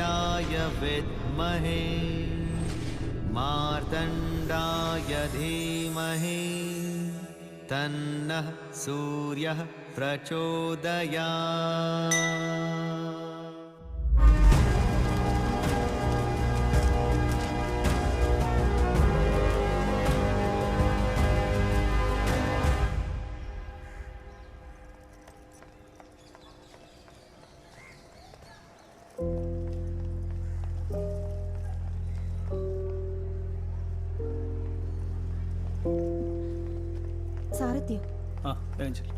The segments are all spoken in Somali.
सूर्याय विद्महे मार्तण्डाय धीमहि तन्नः सूर्यः प्रचोदयात्। സാറെത്തിയോ? ആ വേഗം ചെല്ല്.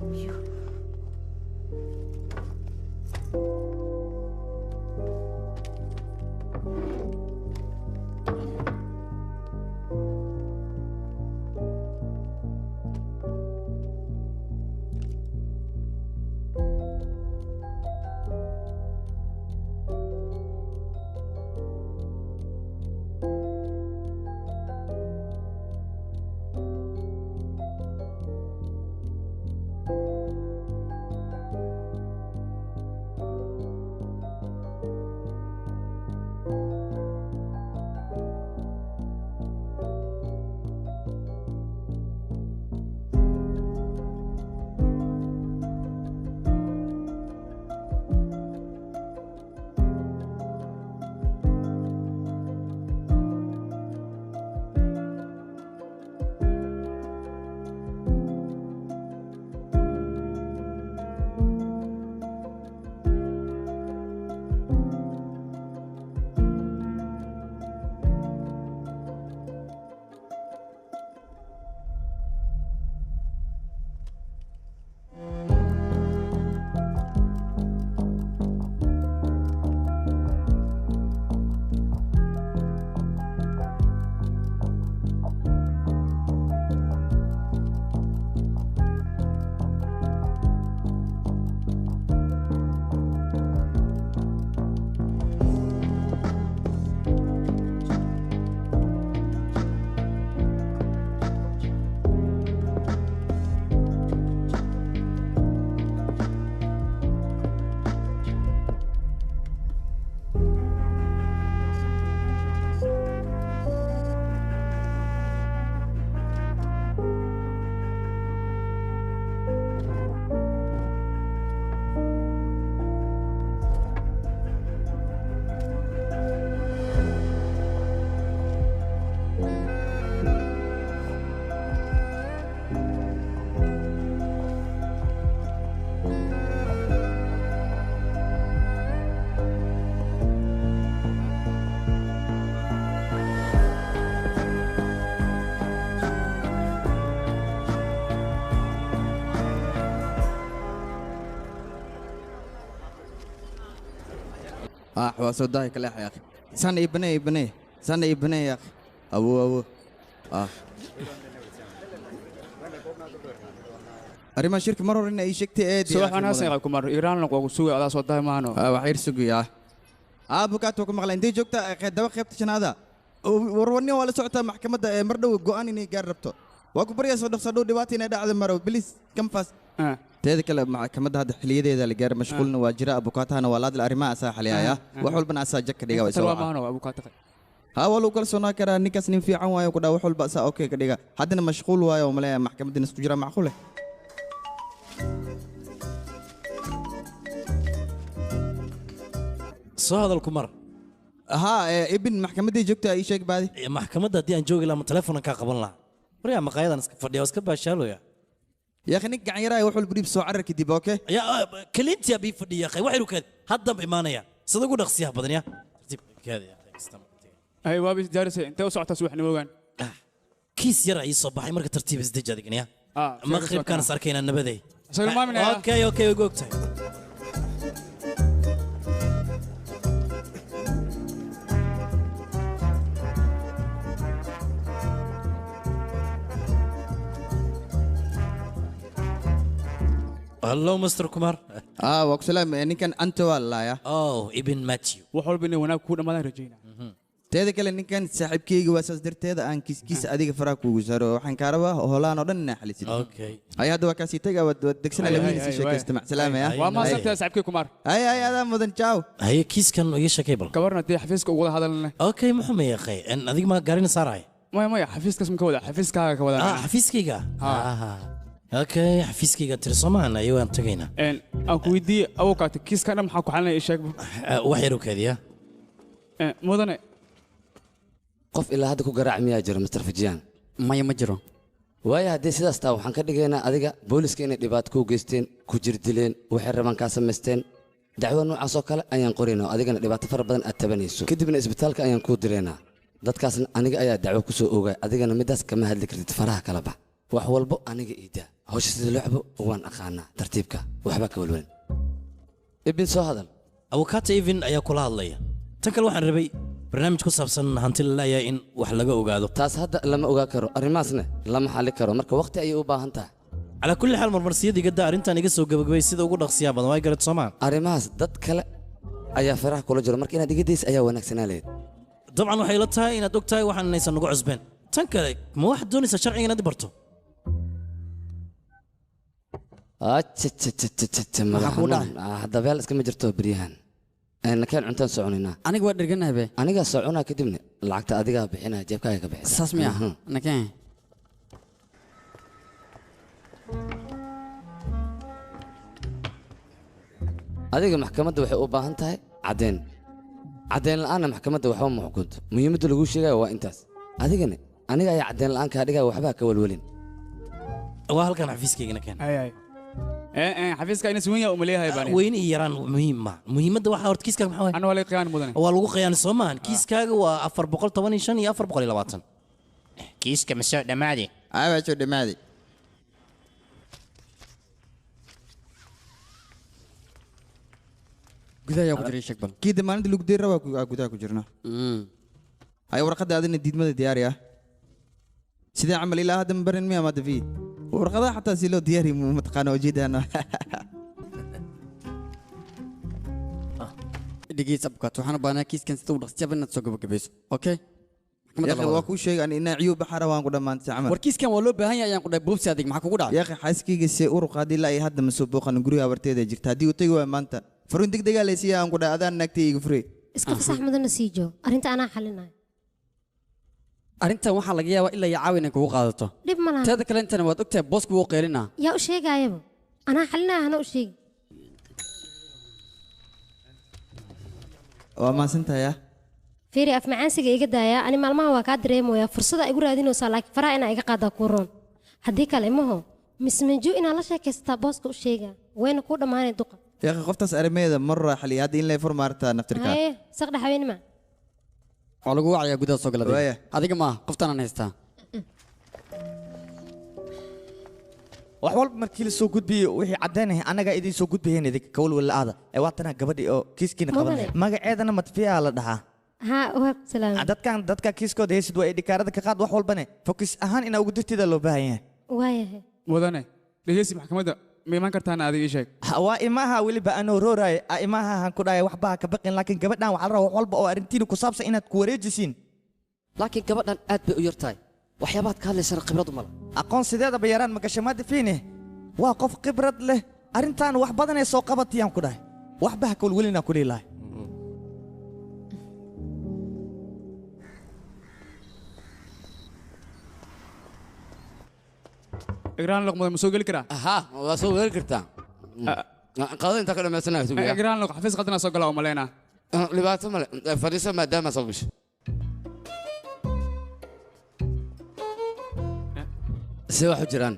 وصدقني كلاح يا أخي. سنة ابني سنة ابني يا أخي. أبو أريما شركة مرة إن أي شيء تأدي. سواء أنا سأقول مرة إيران لو سوي على صوتها ما أنا. وحير سوي يا. بكاتو كم غلين دي جوكتا دوا خيبت هذا. وروني ولا سعته محكمة مردو جواني إني جربته. وأكو بريا صدق دلوقتي ندا على مرة بليس كم فاس. تذكر كلا محكمة هذا حلية ده اللي جار مشغول وجراء أبوكاتها أنا ولاد الأريما أسا حليا وحول بنا أسا جك ديجا ويسوا. ما أنا أبوكاتها. ولو كل سنة كرا نكاس نفي عوايا وكذا وحول بأسا أوكي كديجا. حدنا مشغول ويا وملايا محكمة دي نستجرا معقولة. هذا الكمر ابن محكمة دي جوكتا أي شيء بعد محكمة دي أن جوجي لما تلفونك قبلنا بريا مقايضة نسك فردي وسكب باشالو يا أخي نك عيرة وحول بريب سعرك دي بوكي يا كلينت يا بي فردي يا أخي وحيرو كذا هذا بإيمانية صدقوا نقصيها بدنيا كذا يا أخي استمع أي وابي جالس أنت وسعت تسوح نوجان كيس يرى يصبح مرة ترتيب ازدجاج دقنيا مغرب كان صار كينا النبذي سلمان من أوكي وقوقتي هلو مستر كمار وكسلام يعني كان أنت ولا يا ابن ماتيو وحول بيني وانا كنا ما رجينا teeda kale ninkan saaxiibkeyga waa saas darteeda aan kiiskiisa adiga faraha kuugu saaro waxaan kaa rabaa hoolaan oo dhan inaa xalisid okay ay hadda waa kaasii tagaa waad degsana Ay, lawiina ay, sii ay, sheekaysta macsalaame ah waa maasantahay saaxiibkii kumaar ay ay adaa mudan jaaw haye kiiskan iga sheekay bal gabarna dee xafiiska ugu wada hadalne okay muxuu ma yaqay adiga ma gaarina saaraay maya xafiiskaas ma ka wada xafiiskaaga ka wada xafiiskayga okay xafiiskayga tirsomaan ayuu aan tagaynaa aan ku weydiiyey awokaata kiiskan dhan maxaa ku xalinaya ii sheeg wax yar u kaadiya mudane qof ilaa hadda ku garaac miyaa jiro Mr. Fajiyaan maya ma jiro waayo haddii sidaas taa waxaan ka dhigaynaa adiga booliska inay dhibaato ku geysteen ku jirdileen waxay rabaan kaa samaysteen dacwo noocaas oo kale ayaan qoraynaa oo adigana dhibaato fara badan aad tabanayso kadibna isbitaalka ayaan kuu diraynaa dadkaasna aniga ayaa dacwo ku soo ogaa adigana midaas kama hadli kartid faraha kala bax wax walbo aniga iidaa hawsha sida loo cabo waan aqaanaa tartiibka waxba ka walwalin ibn soo hadal awokaata even ayaa kula hadlaya tan kale waxaan rabay barnaamij ku saabsan hanti la leeyahay in wax laga ogaado taas hadda lama ogaa karo arrimaasna lama xalli karo marka waqti ayay u baahan tahay calaa kulli xaal marmarsiyada iga daa arrintan iga soo gabagabay sida ugu dhaqsiyaa badan waa garad soomaan arrimahaas dad kale ayaa faraha kula jiro marka inaad iga daysa ayaa wanaagsanaa leed dabcan waxay la tahay inaad og tahay waxaan inaysan nagu cusbeen tan kale ma waxaad doonaysaa sharciga inaad i barto dabeel iskama jirto beryahan nakeen cuntaan soconaynaa aniga waa dherganahay be anigaa soconaa kadibna lacagta adigaa bixinaya jeebkaaga ka bixisa saas miya nakeen adiga maxkamadda waxay u baahan tahay caddeyn la'aanna maxkamadda waxba ma xukunto muhiimadda laguu sheegaya waa intaas adigana aniga ayaa caddeyn la'aan kaa dhigaya waxbaa ka walwalin waa halkan xafiiskaygana keen xafiiska ina suwan yaa umaleeyahay baan weyne iyo yaraan muhiim ma muhiimadda waxaa horta kiiskaaga maxaa waay ana waa laga qiyaan mudane waa lagu qiyaani soo maahan kiiskaaga waa 415 iyo 420 kiiska ma soo dhammaadi waa soo dhamaaday gudaha ayaa ku jiray sheeg bal kii damaanada lagu deeri rabaa gudaha ku jirna hay warqadda adina diidmada diyaari ah sidee camal ilaa hadda ma barin miya maada fi warqadaha xataa si loo diyaari mataqaana ujeedana dhigiis abkaat waxaan u baahnaa kiiskan sida u dhaqsiyaba inaad soo gabagabayso okay yaaqi waa kuu sheegay ani inaa ciyuu baxara waan ku dhammaantay camal war kiiskan waa loo baahan yahay ayaan ku dhahay boobsi adig maxaa kugu dhacay yaaqi xaaskayga see uruq haddii ilaa ay hadda ma soo booqan guriga abarteeda jirta haddii uu tegi waay maanta faruun degdegaa laysiiya aan ku dhahay adaan naagtay iga furey iska fasax mudana sii joo arrinta anaa xalinayo arrintan waxaa laga yaabaa ilaa iyo caawi inay kugu qaadato dhib ma laha teeda kale intana waad ogtahay boosku wuu qeelinaa yaa u sheegaayaba anaa xalinaya hana u sheegi waa maasantahay ah fiiri af macaansiga iga daaya ani maalmaha waa kaa dareemoyaa fursada igu raadinaysaa laakiin faraha inaa iga qaadaa kuu roon haddii kale imaho mismanju inaa la sheekaysataa booska u sheegaa wayna kuu dhammaanay duqa yaaqi qoftaas arrimeeda mar raaxaliya hadda in lay fur maartaa naftirka haye saqdha haweenima waa lagu wacayaa gudaha soo Waaya. galada adiga maaha qoftaanaan haystaa wax walba markii la soo gudbiyey wixii caddaynaya annagaa idiin soo gudbayeen idinka kawalwala'aada ee waatanaa gabadhii oo kiiskiina qabanaya Mudane. magaceedana matfiyaa la dhahaa haa waa ku salaamay dadka kiiskooda haysid waa idhikaarada ka qaad wax walbane fokis ahaan inaa ugu dirtida loo baahan yahay waayahay mudane dhegeysi maxkamadda ma imaan kartaana adiga ii sheeg waa imaha weliba anoo rooraaye imaha han ku dhahay waxba ha ka baqin laakiin gabadhan waxaa la rabaa wax walba oo arrintiina ku saabsan inaad ku wareejisiin laakiin gabadhan aad bay u yar tahay waxyaabaad ka hadlaysana khibrad uma laha aqoon sideedaba yaraan magashamada fiine waa qof khibrad leh arrintaan wax badanee soo qabatiyaan ku dhahay waxba ha kawalwelinaa ku leelahay igraan loq mudan ma soo geli karaa ها واسوي غير كرتان قاضي انت كده مثلا سوي igraan loq xafiis qadana soo galaa umaleynaa لبعت فريسه ما دام صوبش سوى حجران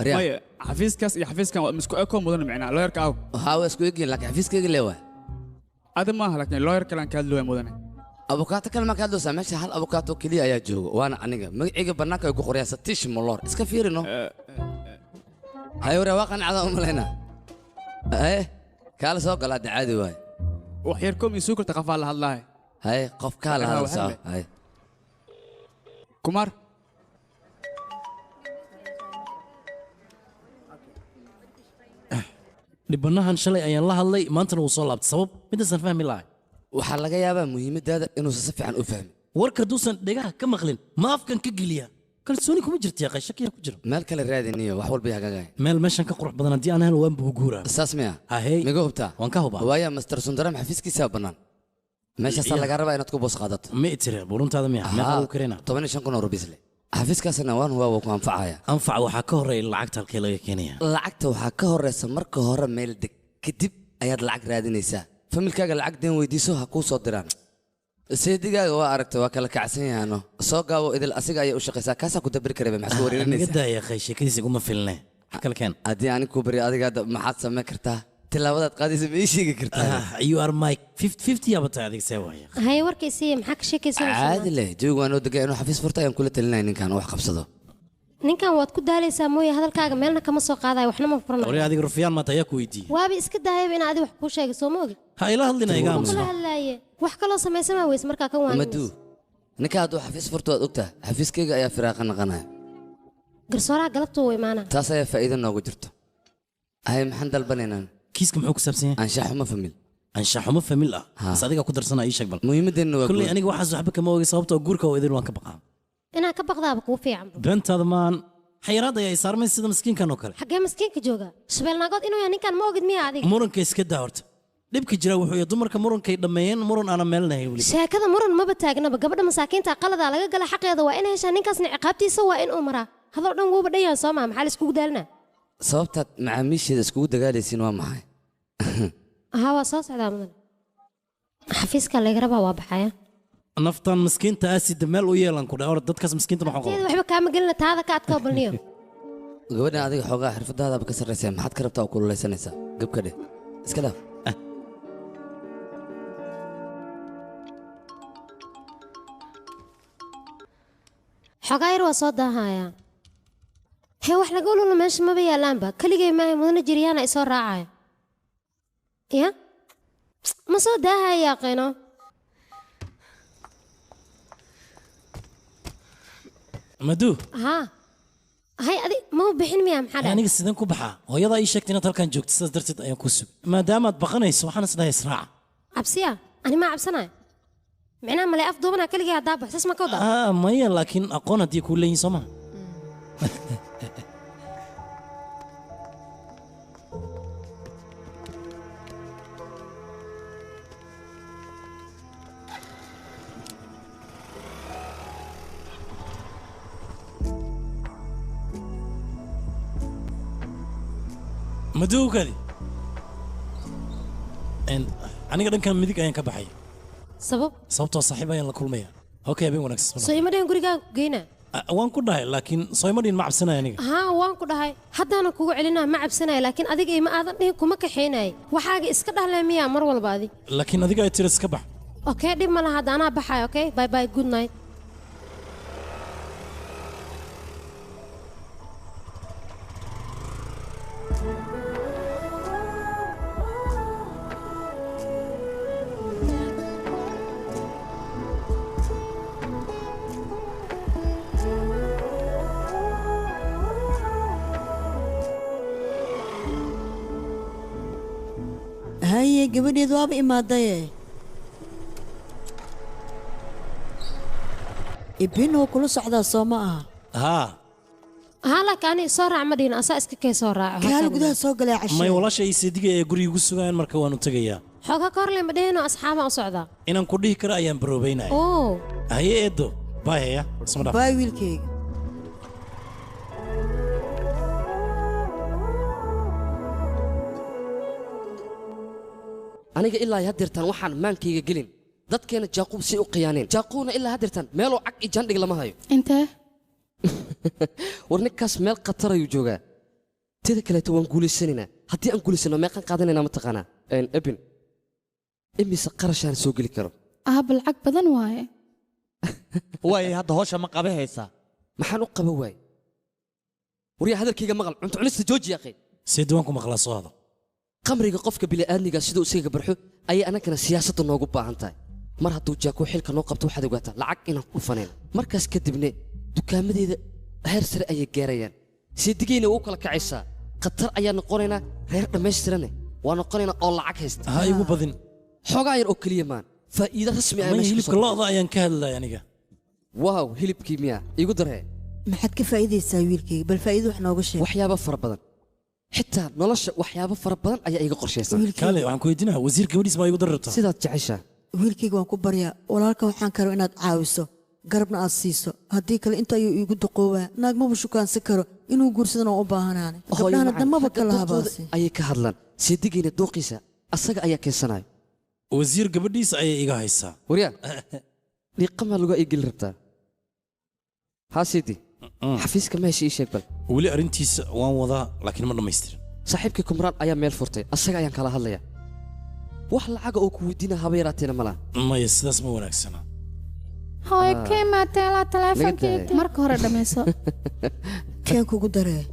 ريال maya xafiiskaas iyo xafiiskan waa isku eko mudan micnaa looyarka aw هاو اسكو يجي لك حفيز كيجي لوا ada maaha laakiin looyar kalaan ka hadlooya mudane ابوكاتو كلمه كادو سامش هل ابوكاتو كليا يا جوجو وانا انيغا مغعيغا بنانكا ku qoraya satish molor iska fiirino hayo rawaaqan cada umaleena kala soo gala dacaadi waay wax yar kom isuu karta qafaa la hadlaahay hay qof kala Waxaa hadla weeye. hay kumaar dhibanahan shalay ayaan la hadlay maantana wuu soo laabtay sabab midaasan fahmi lahay waxaa laga yaabaa muhiimadaada inuusan si fiican u fahmin warka duusan dhegaha ka maqlin ma afkan ka geliya kalsooni kuma jirto yaa shakiya ku jira meel kale raadiniyo wax walba hagaagay meel meeshan ka qurux badan hadii aan helo waan buu guuraa saas miya ahey miga hubtaa waan ka hubaa waaya master sundaram xafiiskiisa bannaan meeshaas laga rabaa inaad ku boos qaadato ma itire buruntaada miya meel lagu karina 15 kun oo rubiis le xafiiskaasna waan waa ku anfacaya anfac waxa ka horeeya lacagta halkee laga keenaya lacagta waxa ka horeysa marka hore meel deg kadib ayaad lacag raadinaysaa familkaaga lacag deen weydiiso ha ku soo diraan seedigaaga waa aragtay waa kala kacsan yahaano soo gaabo idil asiga ayaa u shaqaysaa kaasaa ku dabiri karaba maxaad ku wareerinaysaa naga daaya sheekadiisa uma filne kala keen haddii aan ku bari adiga maxaad samayn kartaa tilaabadaad qaadaysa ma ii sheegi kartaa you are my 50 yabata adiga see waaya hay warkaysi maxaa ka sheekaysaa caadi leh joog waan oo degay inuu xafiis furta ayaan kula talinay ninkan wax qabsado ninkan waad ku daalaysaa mooye hadalkaaga meelna kama soo qaadayo waxna ma furanayo hore adiga rufiyaan maanta ayaa ku weydiiyey waaba iska daayaba in adiga wax kuu sheego soo ma ogi ha ila hadlina iga aamusno hadlaaye wax kaloo samaysamaa weys markaa kan waan madu ninka hadduu xafiis furto waad ogtaa xafiiskayga ayaa firaaqa naqanaya garsooraha galabtu wuu imaanaa taas ayaa faa'iido noogu jirto hay maxaan dalbanaynaa kiiska muxuu ku saabsan yahay anshaxuma famil anshaxuma famil ah bas adiga ku darsana ii sheeg bal muhiimadeenna waa kulli aniga waxaas waxba kama ogi sababtoo guurka oo idin waan ka baqaa inaa ka baqdaaba kuu fiican beentaada maan xayiraad ayaa saarmay sida miskiinkan oo kale xaggee miskiinka jooga shabeelnaagood inuu yahay ninkan ma ogid miya adiga muranka iska daa horta dhibka jira wuxuu yahay dumarka murankay dhammeeyeen muran aana meelnahay weli sheekada muran maba taagnaba gabadha masaakiinta qaladaa laga gala xaqeeda waa inay heshaa ninkaasna ciqaabtiisa waa in uu maraa hadal dhan wuuba dhayaa soo maa maxaa la iskugu daalnaa sababtaad macaamiisheeda iskugu dagaalaysiin waa maxay ها وصوص على مدن حفيز كان لقربها واضحة naftan miskiinta asid meel u yeelan ku dhaw dadkaas miskiinta ma xoqo waxba kaama gelina taada ka adkoobalniyo gabadhan adiga xoogaa xirfadaada ka sarreysay maxaad ka rabtaa oo kululeysanaysaa gabka dheh iska dhaaf xogaa yar waa soo daahayaa hee wax laga ulula meesha maba yaalaanba keligay maahay mudana jiryaana isoo raacaya ya ma soo daahaya qeyno madu ها هاي أدي ما هو بحين ميا محدا aniga sideen ku baxaa hooyada ii sheegtay inaad halkan joogto sidaas darteed ayaan ku sug maadaama aad baqanayso waxaan isdahay israaca عبسيا أنا ما عبسنا معناها ملاي أفضل منها كل جهة دابح اسمه كودا maya laakiin aqoon haddii kuu leeyihin soo maha maduugadi aniga dhankan midig ayaan ka baxay sabab sababtoo saaxiib ayaan la kulmaya okay habeen wanaagsan soo ima dhayn gurigaa geyna waan ku dhahay laakiin soo ima dhihin ma cabsanaya aniga haa waan ku dhahay haddaana kugu celinaa ma cabsanaya laakiin adiga ima aadan dhihin kuma kaxaynaya waxaaga iska dhahlay miyaa mar walba adig laakiin adiga ay tiri iska bax okay dhib ma laha hadda anaa baxaya okay bye bye good night haye gabadheedu waaba imaadaye ibinoo kula socdaa soo ma aha haa haa laakiin aniga soo raac ma dhihin asaa iska kay soo raaco kaal gudaha soo galay may cashay walaasha ii seediga ee guriga igu sugayaan marka waanu tegayaa xoogaa ka horle ma dhehino asxaabaa u socdaa inaan ku dhihi karo ayaan baroobaynaya oo haye eedo baayaya isma dhaaf baay wiilkayga aniga ilaa haddeertaan waxaan maankayga gelin dadkeena jaaquub si u khiyaaneen jaaquubna ilaa haddeertaan meeloo cag iyo jandhig lama hayo intee war ninkaas meel khatar ayuu joogaa teda kaleeto waan guulaysanaynaa haddii aan guulaysano meeqaan qaadanaynaa mataqaanaa ebin imise qarashaan soo geli karo aab lacag badan waaye waaye hadda hawsha ma qabe haysaa maxaan u qaba waay waryaa hadalkayga maqal cunto cunista jooji yaqay seedi waan ku maqlaa soo hado qamriga qofka bini'aadmiga siduu isaga barxo ayay annagana siyaasadda noogu baahan tahay mar hadduu jaakuu xilka noo qabto waxaad ogaataa lacag inaan ku fanayno markaas kadibne dukaamadeeda heer sare ayay gaarayaan seedigayna u kala kacaysaa khatar ayaa noqonaynaa reer dhammaystirane waa noqonaynaa oo lacag haysta ha igu badin xoogaa yar oo keliya maan faa'iido rasmi ah ma meesha hilibka lo'da ayaan ka hadlay aniga waaw hilibkii miyaa igu daree maxaad ka faa'iidaysaa wiilkayga bal faa'iido wax nooga sheeg waxyaabo fara badan xitaa nolosha waxyaabo fara badan ayaa iga qorshaysan kaale waxaan ku weydiinaa wasiir gabadhiis baa igu darartaa sidaad jeceshaa wiilkayga waan ku baryaa walaalkan waxaan karo inaad caawiso garabna aad siiso haddii kale inta ayuu iigu duqoobaa naag maba shukaansan karo inuu guursadana waan u baahanaane gabdhahana damaba kala habaase ayay ka hadlaan seedigayna dooqiisa asaga ayaa keensanayo wasiir gabadhiisa ayay iga haysaa waryaa dhiiqamaa lagu ay geli rabtaa haasidi xafiiska meesha ii sheeg bal weli arrintiisa waan wadaa laakiin ma dhammaystirin saaxiibkii kumraan ayaa meel furtay asaga ayaan kala hadlayaa wax lacaga oo ku weydiina haba yaraateena ma laha maya sidaas ma wanaagsana hooy ka imaateelaa taleefonkeeda marka hore dhammayso keen kugu daree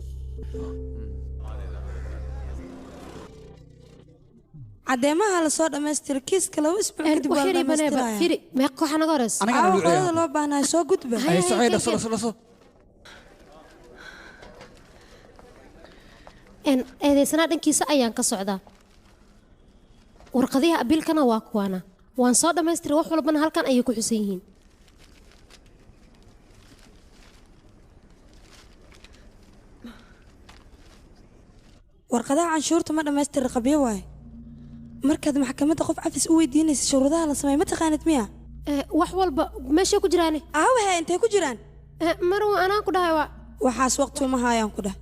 cadeemaha la soo dhammaystira kiiska laba isbuuc kadib waa la dhammaystiraya firi meeqa waxa naga horeys qolada loo baahnaa soo gudba eedaysanaa dhankiisa ayaan ka socdaa warqadiha abiilkana waa kuwaana waan soo dhammaystira wax walbana halkan ayay ku xusan yihiin warqadaha canshuurta ma dhammaystira qabyo waaye markaad maxkamadda qof cafis u weydiinaysa shuruudaha la sameey ma taqaanid miya wax walba meeshay ku jiraane aawahe intay ku jiraan marwa anaan ku dhahay waa waxaas waqti uma haayaan ku dhah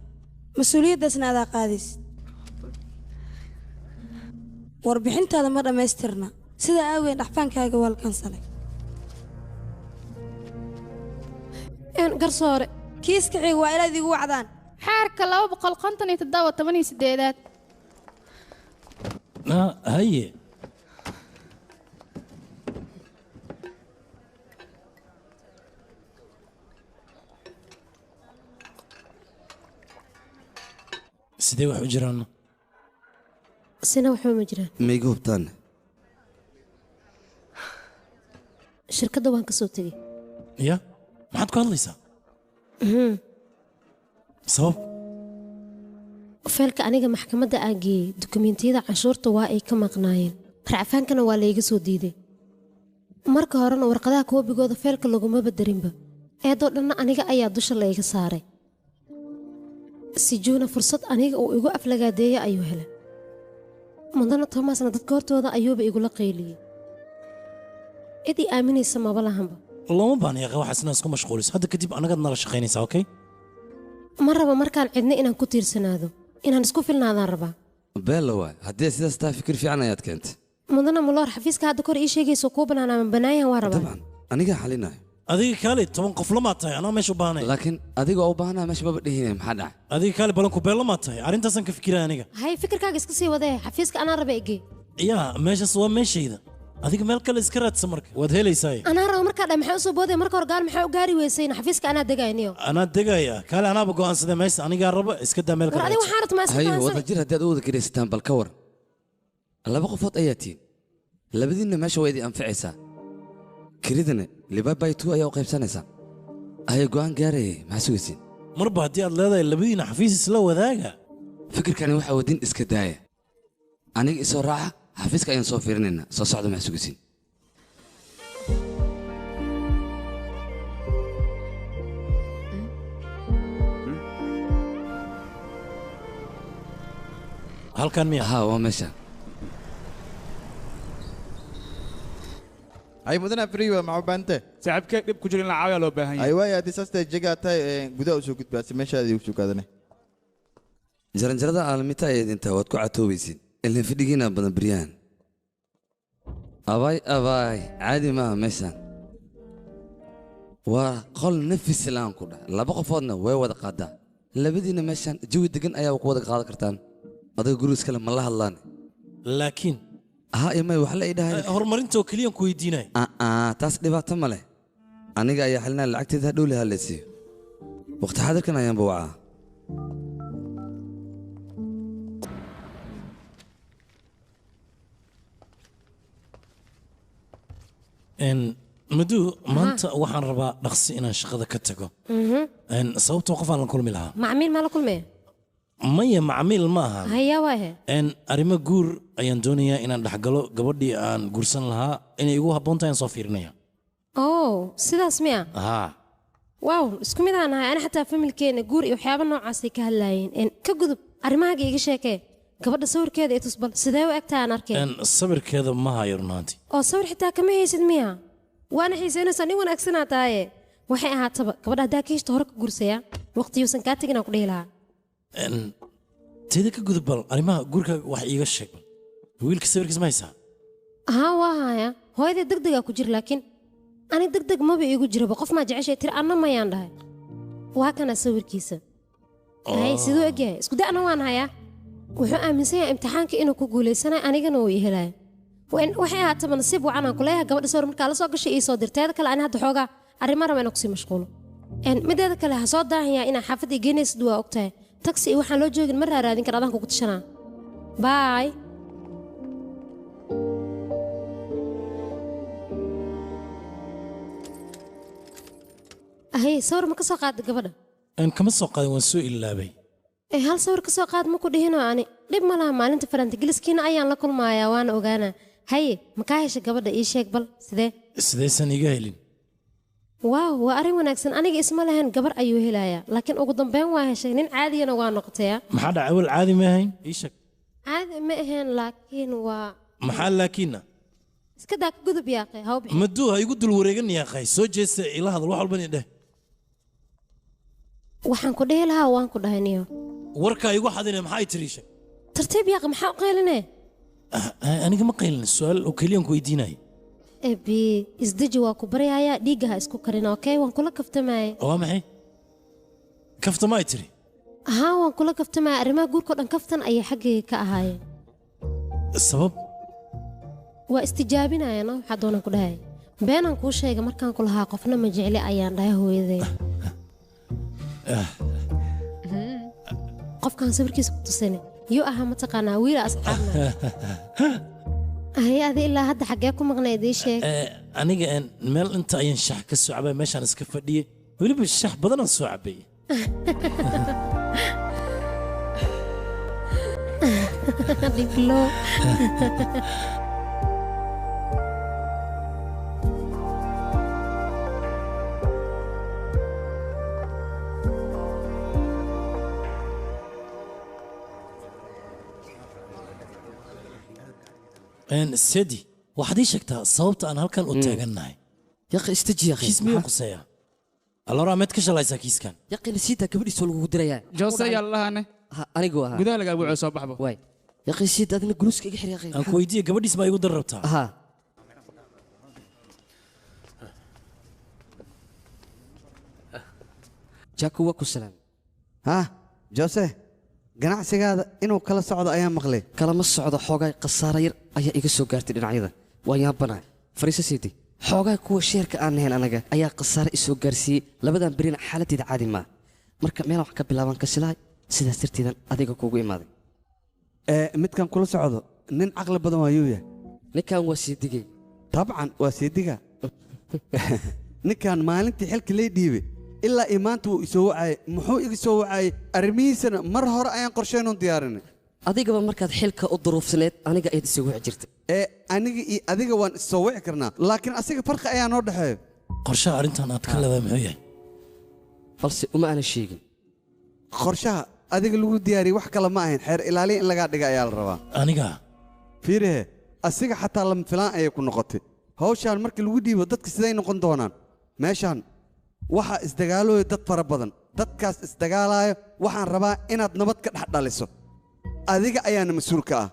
mas-uuliyaddaasna adaa qaadays warbixintaada ma dhammaystirna sidaa aaweed dhaxfaankaaga waa la kansalay garsoore kiiska xiga waa inaad igu wacdaan xeerka 257 haye sidee wax u jiraan sina waxba ma jiraan mayga hubtaan shirkadda waan ka soo tegey ya maxaad ku hadlaysaa sabab feelka aniga maxkamadda aan geeyey dukumeentiyada canshuurta waa ay ka maqnaayeen racfaankana waa layga soo diiday marka horena warqadaha koobigooda feelka laguma badarinba eedoo dhanna aniga ayaa dusha layga saaray sijuuna fursad aniga uu igu aflagaadeeya ayuu helay mudana tomasna dadka hortooda ayuuba igula qayliyey cid ii aaminaysa maba lahanba looma baana yaqa waxaasna isku mashquulis hadda kadib annagaad nala shaqaynaysaa okay ma raba markaan cidna inaan ku tiirsanaado inaan isku filnaadaan rabaa beella waay haddii sidaas taa fikir fiican ayaad keentay mudana muloor xafiiska hadda kor ii sheegayso kuu banaanaa ma banaayan waa rabaa dabcan anigaa xalinayo adiga kaale 10 qof lama tahay anaa meesha u baahnay laakiin adiga u baahnaa meesha maba dhihinay maxaa dhacay adiga kaale balanku beel lama tahay arintaasan ka fikiraya aniga hay fikirkaaga iska sii wadee xafiiska anaa raba ege yaa meeshaas waa meeshayda adiga meel kale iska raadsa marka waad helaysaa anaa raba markaa dha maxaa u soo boodaya marka hor gaal maxaa u gaari weysayna xafiiska anaa degayniyo anaa degaya kaale anaaba go'aansaday meesha anigaa raba iska daa meel war adiga waxaa rabtaa hay wada jir haddii aad u wada garaysataan bal ka war laba qofood ayaa tihiin labadiinna meesha waa idin anficaysaa kiridana libabaytu ayaa u qaybsanaysaa haya go'aan gaarayay maxaa sugaysiin marba haddii aad leedahay labadiina xafiis isla wadaaga fikirkani waxaa wadin iska daaya aniga isoo raaca xafiiska ayaan soo fiirinaynaa soo socda maxaa sugaysiin halkan miya haa waa meesha ay mudana friwa maxaa baante saaxiibkee dhib ku jira in la caawiya loo baahan yahay ay waay haddii saasta jagaa tahay gudaha u soo gudbaasi meeshaadii u sugaadane jaranjarada aalmita ayaad intaa waad ku catoobaysiin ilin fidhigiina badan beryahan abaay caadi maaha meeshaan waa qol nafis laan ku dhah laba qofoodna way wada qaadaa labadiina meeshaan jawi degan ayaa ku wada qaadan kartaan adiga guriga iskale ma la hadlaan laakiin haa imay wax la idhahay horumarintoo keliyan ku weydiinay taas dhibaato ma leh aniga ayaa xalinaa lacagteeda hadhow lahaa la siiyo waqti xaadirkan ayaanba wacaa madu maanta waxaan rabaa dhaqsi inaan shaqada ka tago sababtoo qof aan la kulmi lahaa macmiil maa la kulmaya maya macmiil maaha haya waahe arrimo guur ayaan doonayaa inaan dhexgalo gabadhii aan guursan lahaa inay igu habboon tahay aan soo fiirinaya oo sidaas miya haa waaw isku mid aan nahay ani xataa familkeena guur iyo waxyaabo noocaasay ka hadlaayeen ka gudub arrimahaaga iga sheekee gabadha sawirkeeda ee tusbal sidee u egtaa aan arkay sawirkeeda ma hayo runaantii oo sawir xitaa kama haysid miya waana xiisaynaysaa nin wanaagsanaa tahaye waxay ahaataba gabadha haddaa ka heshta hore ka guursayaa waqtiyuusan kaa tegin aan ku dhihi lahaa teeda ka gudub bal arrimaha guurkaaga wax iiga sheeg wiilka sawirkiis ma haysaa haa waa haya hooyadee degdegaa ku jir laakiin ani degdeg maba iigu jiraba qof maa jeceshay tir anna mayaan dhahay waa kana sawirkiisa hay siduu egyahay isku da'na waan hayaa wuxuu aaminsan yahay imtixaanka inuu ku guulaysanayo anigana uu ii helaayo waxay ahaataba nasiib wacan aan ku leeyahay gabadha sawir markaa la soo gashay ii soo dirteeda kale ani hadda xoogaa arrimo raba inaan kusii mashquulo mideeda kale ha soo daahanyaa inaa xaafadda igeynaysid waa ogtahay taxi iyo waxaan loo joogin ma raaraadin kara adaan kugu tashanaa baay ahay sawir ma ka soo qaada gabadha kama soo qaadin waan soo ilaabay hal sawir ka soo qaad ma ku dhihinoo ani dhib ma laha maalinta farantigeliskiina ayaan la kulmayaa waana ogaanaa haye ma kaa hesha gabadha ii sheeg bal sidaysan iga helin waaw waa arrin wanaagsan aniga isma lahayn gabar ayuu helayaa laakiin ugu dambeyn waa heshay nin caadiyana waa noqotaya maxaa dhaca awal caadi ma ahayn ii sheeg caadi ma ahayn laakiin waa maxaa laakiinna iska daa ka gudub yaaqay haw bixi maduu ha igu dul wareegan yaaqay soo jeesta ila hadal wax walba dheh waxaan ku dhihi lahaa waan ku dhahay niyo warkaa igu xadine maxay tiri sheeg tartiib yaaqay maxaa u qaylinee aniga ma qaylin su'aal oo keliyan ku weydiinaya ebi isdeji waa ku baryayaa dhiigga ha isku karin okay waan kula kaftamaye waa maxay kaftamaay tiri haa waan kula kaftamaya arrimaha guurkao dhan kaftan ayay xaggayga ka ahaayeen sabab waa istijaabinaya no waxaa doonaan ku dhahay beenaan kuu sheega markaan ku lahaa qofna ma jecli ayaan dhahay hooyaday qofkaan sawirkiisa ku tusane yuu ahaa mataqaanaa wiila asxaabna هي هذه إلا هذا حاجة كم غنى دي شيء أنا مال أنت أين شح كسوعبة ماشي أنا سكفدية ولي بالشح بدنا السوعبة ديبلو سيدي waxaad ii sheegtaa sababta aan halkan u taagannahay yaqi istaji yaqi kiis miyuu qusaya alora meed ka shalaysaa kiiskan yaqi nasiita gabadhiisa lagu dirayaa joose yaa lahane anigu ahaa gudaha laga buuxo soo baxbo way yaqi siid adina guluska iga xir yaqi aan ku weydiiyay gabadhiis baa igu dar rabtaa ha jaku waa ku salaam ha joose ganacsigaada inuu kala socdo ayaan maqlay kalama socdo xoogay khasaare yar ayaa iga soo gaartay dhinacyada waa yaabanahay fariisa siidi xoogay kuwa sheerka aan nahayn anaga ayaa khasaare isoo gaarsiiyey labadan berina xaaladdeeda caadi maa marka meelaan wax ka bilaabaan kasilahay sidaas darteedan adiga kuugu imaaday midkan kula socdo nin caqli badan waayuu yahay ninkan waa siidigay dabcan waa siidiga ninkan maalintii xilka lay dhiibay ilaa iyo maanta wuu isoo wacayay muxuu iga soo wacayay arrimihiisana mar hore ayaan qorsheynoon diyaarinay adigaba markaad xilka u duruufsaneed aniga ayaad isoo wici jirtay aniga iyo adiga waan issoo wici karnaa laakiin asiga farqi ayaa noo dhexeeyo qorshaha arrintan aad ka leedahay muxuu yahay balse uma aanan sheegin qorshaha adiga lagu diyaariyey wax kale ma ahayn xeer ilaaliya in lagaa dhiga ayaa la rabaa aniga fiirihe asiga xataa lama filaan ayay ku noqotay hawshaan markii lagu dhiibo dadka siday noqon doonaan meeshaan waxaa isdagaalooya dad fara badan dadkaas isdagaalaayo waxaan rabaa inaad nabad ka dhex dhaliso adiga ayaana mas-uulka ah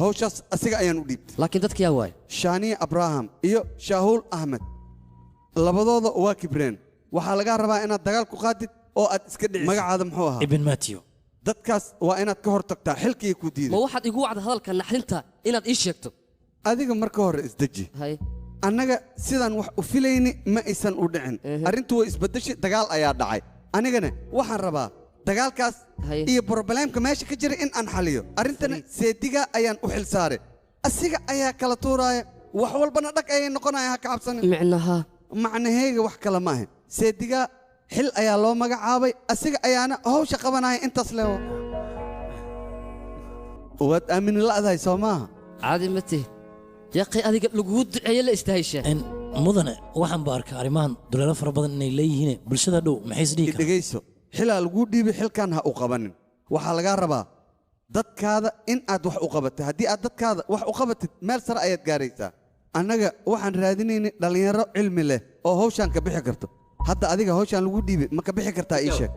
hawshaas asiga ayaan u dhiibtay laakiin dadka yaa waay shaaniye abraham iyo shaahuul ahmed labadooda waa kibreen waxaa lagaa rabaa inaad dagaal ku qaadid oo aad iska dhicis magacaada muxuu ahaa ibn matiyo dadkaas waa inaad ka hor tagtaa xilkii ku diiday ma waxaad igu wacda hadalka naxdinta inaad ii sheegto adiga marka hore isdeji annaga sidaan wax u filayni ma aysan u dhicin arrintu way isbedeshay dagaal ayaa dhacay anigana waxaan rabaa dagaalkaas iyo brobleemka meesha ka jira in aan xaliyo arrintana seediga ayaan u xil saaray asiga ayaa kala tuuraaya wax walbana dhag ayay noqonaya ha ka cabsanin macnaheyga wax kale ma ahayn seediga xil ayaa loo magacaabay asiga ayaana hawsha qabanaya intaas leewo waad aamini la'dahay soo maaha caadi ma tihi yaqi adiga laguu duceeye la istahayshaa mudane waxaan ba arkaa arrimahan duleelo fara badan inay leeyihiin bulshada dhow maxay isdhihi karaan dhegayso xilaa laguu dhiibay xilkan ha u qabanin waxaa lagaa rabaa dadkaada in aad wax u qabatay haddii aad dadkaada wax u qabatid meel sare ayaad gaaraysaa annaga waxaan raadinaynay dhallinyaro cilmi leh oo hawshaan ka bixi karto hadda adiga hawshaan lagu dhiibay ma ka bixi kartaa ii sheeg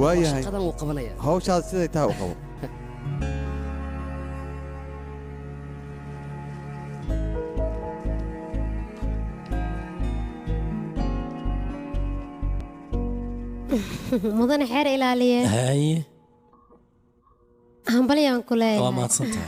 waayahay hawshaada siday tahay u qabo mudane xeer ilaaliye haye hambalyaan ku leeyahay waa mahadsantahay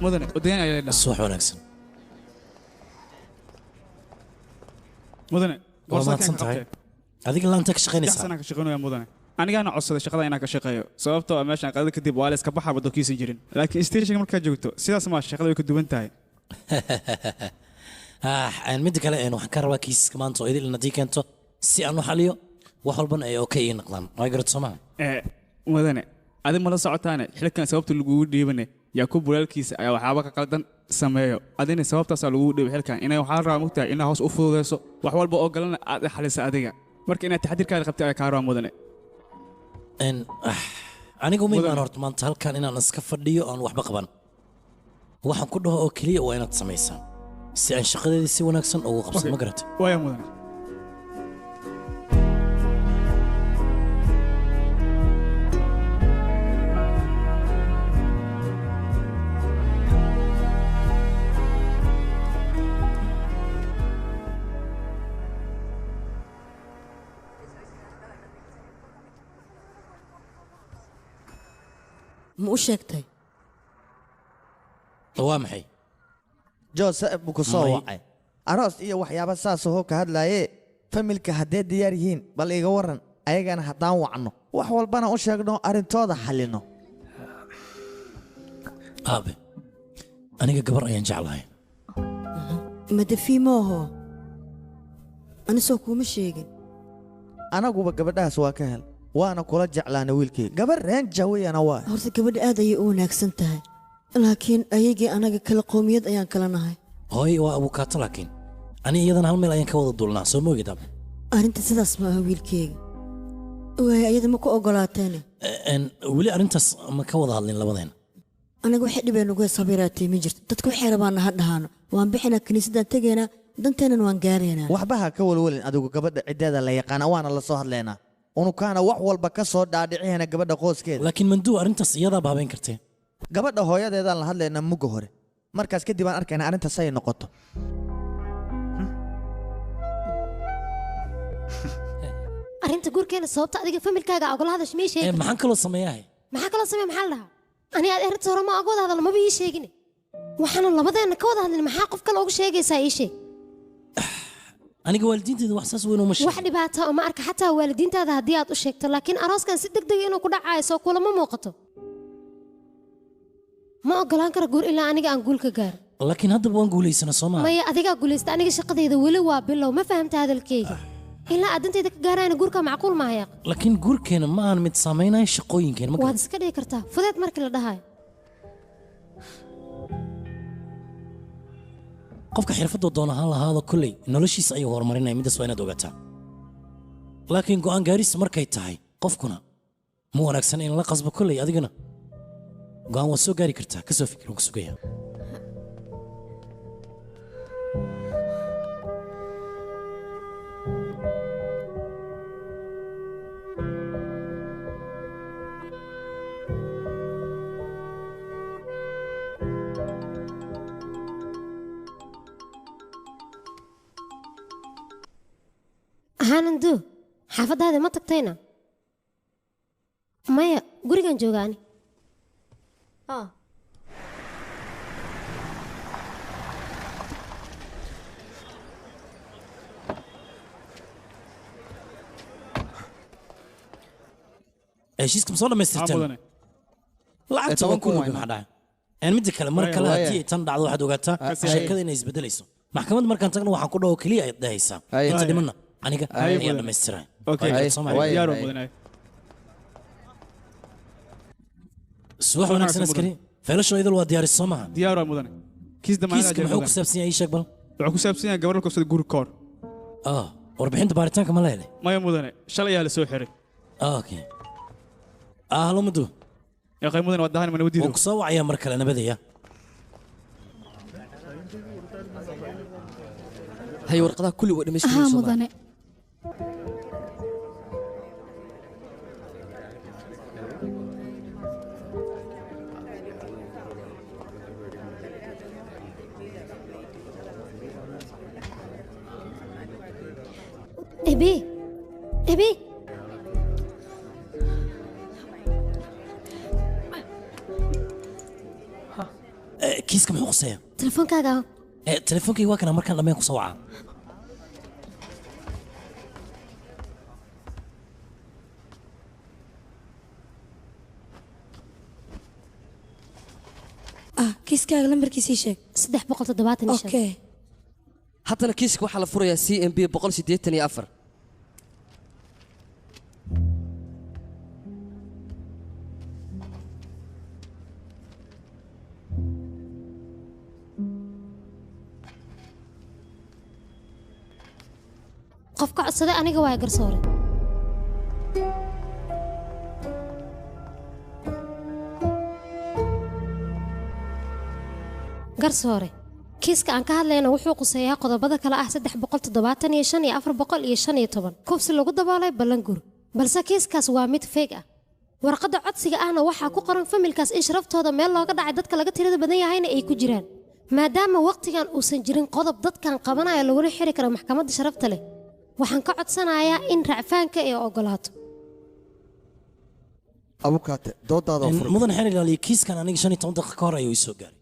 mudane odayn ayaa leedahay subax wanaagsan mudane waa mahadsan tahay adiga laanta ka shaqaynaysaa yaxsanaan ka shaqaynaya mudane anigaana codsaday shaqada inaan ka shaqeeyo sababtoo ah meeshaan qadada kadib waa la iska baxaa badookiisan jirin laakiin stationka markaad joogto sidaas maa shaqada way ka duwan tahay midda kale waxaan ka rabaa kiisaska maanta oo idil haddii keento si aan u xaliyo wax walbana ay okay ii noqdaan waa garad soo maha mudane adi ma la socotaane xilkan sababta lagugu dhiibane yaakub walaalkiisa ayaa waxyaaba ka qaldan sameeyo adina sababtaasaa lagugu dhiibay xilkan inay waxaa rabaa mogtahay inaa hoos u fududayso wax walba oo galana aad xalisa adiga marka inaad taxadiirkaada qabtay ayaa kaa rabaa mudane anigu ma imaan horta maanta halkan inaan iska fadhiyo aan waxba qaban waxaan ku dhaho oo keliya waa inaad samaysaa si aan shaqadeedii si wanaagsan ugu qabsan ma garatay waaya mudane ma u sheegtay waa maxay joose buu ku soo wacay aroos iyo waxyaaba saasoo ka hadlaaye familka haddee diyaar yihiin bal iga waran ayagana haddaan wacno wax walbana u sheegno arrintooda xallino aabe aniga gabar ayaan jeclahay madafii mooho anisoo kuuma sheegin anaguba gabadhahaas waa ka hel waana kula jeclaana wiilkayga gabar reenja weyana waa horta gabadha aad ayay u wanaagsan tahay laakiin ayagii anaga kala qoomiyad ayaan kala nahay hooy waa abukaato laakiin ani iyadana hal meel ayaan ka wada duulnaa soo moogid ab arrinta sidaas ma aha wiilkayga waay ayada ma ku ogolaateene weli arrintaas ma ka wada hadlin labadeena anaga waxay dhibeen ugu sabiraatay ma jirto dadka waxay rabaana ha dhahaano waan bixinaa kiniisadaan tegaynaa danteennan waan gaaraynaa waxba ha ka walwalin adigu gabadha ciddeeda la yaqaana waana la soo hadlaynaa unukaana wax walba ka soo dhaadhicihana gabadha qoyskeeda laakiin manduu arrintaas iyadaaba habeen kartee gabadha hooyadeedaan la hadlaynaa mugga hore markaas kadib aan arkaynaa arrintaas ay noqoto arrinta guurkeena sababta adiga familkaaga ogala hadash mii sheegin maxaan kaloo sameeyahay maxaa kaloo sameeya maxaa la dhahaa ani aad arrinta hore ma oga wada hadal maba ii sheegin waxaana labadeenna ka wada hadlin maxaa qof kale uga sheegaysaa ii sheeg aniga waalidiinteeda wax saas weyn uma sheegin wax dhibaata uma arka xataa waalidiintaada haddii aad u sheegto laakiin arooskan si degdeg inuu ku dhacayo soo kulama muuqato ma ogolaan karo guur ilaa aniga aan guul ka gaaro laakiin haddaba waan guulaysana soo maaha maya adigaa guulaysta aniga shaqadayda weli waa bilow ma fahamta hadalkayga ilaa aad dantayda ka gaarayna guurka macquul maaha yaaq laakiin guurkeena ma aan mid saamaynaya shaqooyinkeena ma waad iska dhigi kartaa fudeed markii la dhahayo qofka xirfadda doona ha lahaado kolley noloshiisa ayuu horumarinaya middaas waa inaad ogaataa laakiin go'aan gaaris markay tahay qofkuna ma wanaagsan in la qasbo kolley adigana go'aan waad soo gaari kartaa ka soo fikir waan ku sugaya hanandu xaafadaada ma tagtayna maya gurigan joogaani heshiiska ma soo dhammaystirteen lacagta waa ku lugi maxaa dhacay een midda kale mar kale haddii ay tan dhacdo waxaad ogaataa sheekada inay isbedelayso maxkamadda markaan tagno waxaan ku dhaho keliya ayaad dhahaysaa inta dhimanna aniga ayaa dhammaystiray subax wanaagsan askari feelasho idil waa diyaaris soo maha diyaar waa mudane kiiska muxuu ku saabsan yahay ii sheeg bal wuxuu ku saabsan yahay gabar la kufsaday guri koor warbixinta baaritaanka ma leedahay maya mudane shalay ayaa la soo xiray okay halo mudu يا أخي مدن ودهاني من وديده وكسوع يا مركل أنا بدي هاي ورقة كل وقت مش مدن ابي kiiska muxuu quseeyaa teleefoonkaaga teleefoonkayga waa kana markaan dhameen ku soo wacaa kiiskaaga lambarkiisii sheeg 375 okay haddana kiiska waxaa la furayaa CMB 184 qofka codsaday aniga waa garsoore garsoore kiiska aan ka hadlayna wuxuu quseeyaa qodobada kale ah 375 iyo 415 kufsi lagu daboolay ballangur balse kiiskaas waa mid feeg ah warqadda codsiga ahna waxaa ku qoran familkaas in sharaftooda meel looga dhacay dadka laga tirada badan yahayna ay ku jiraan maadaama waqtigan uusan jirin qodob dadkan qabanaya laguna xiri karo maxkamadda sharafta leh waxaan ka codsanayaa in racfaanka ay ogolaato abukaate doodaada mudan xeer ilaaliye kiiskan aniga 15 daqiiqo ka hor ayuu soo gaaray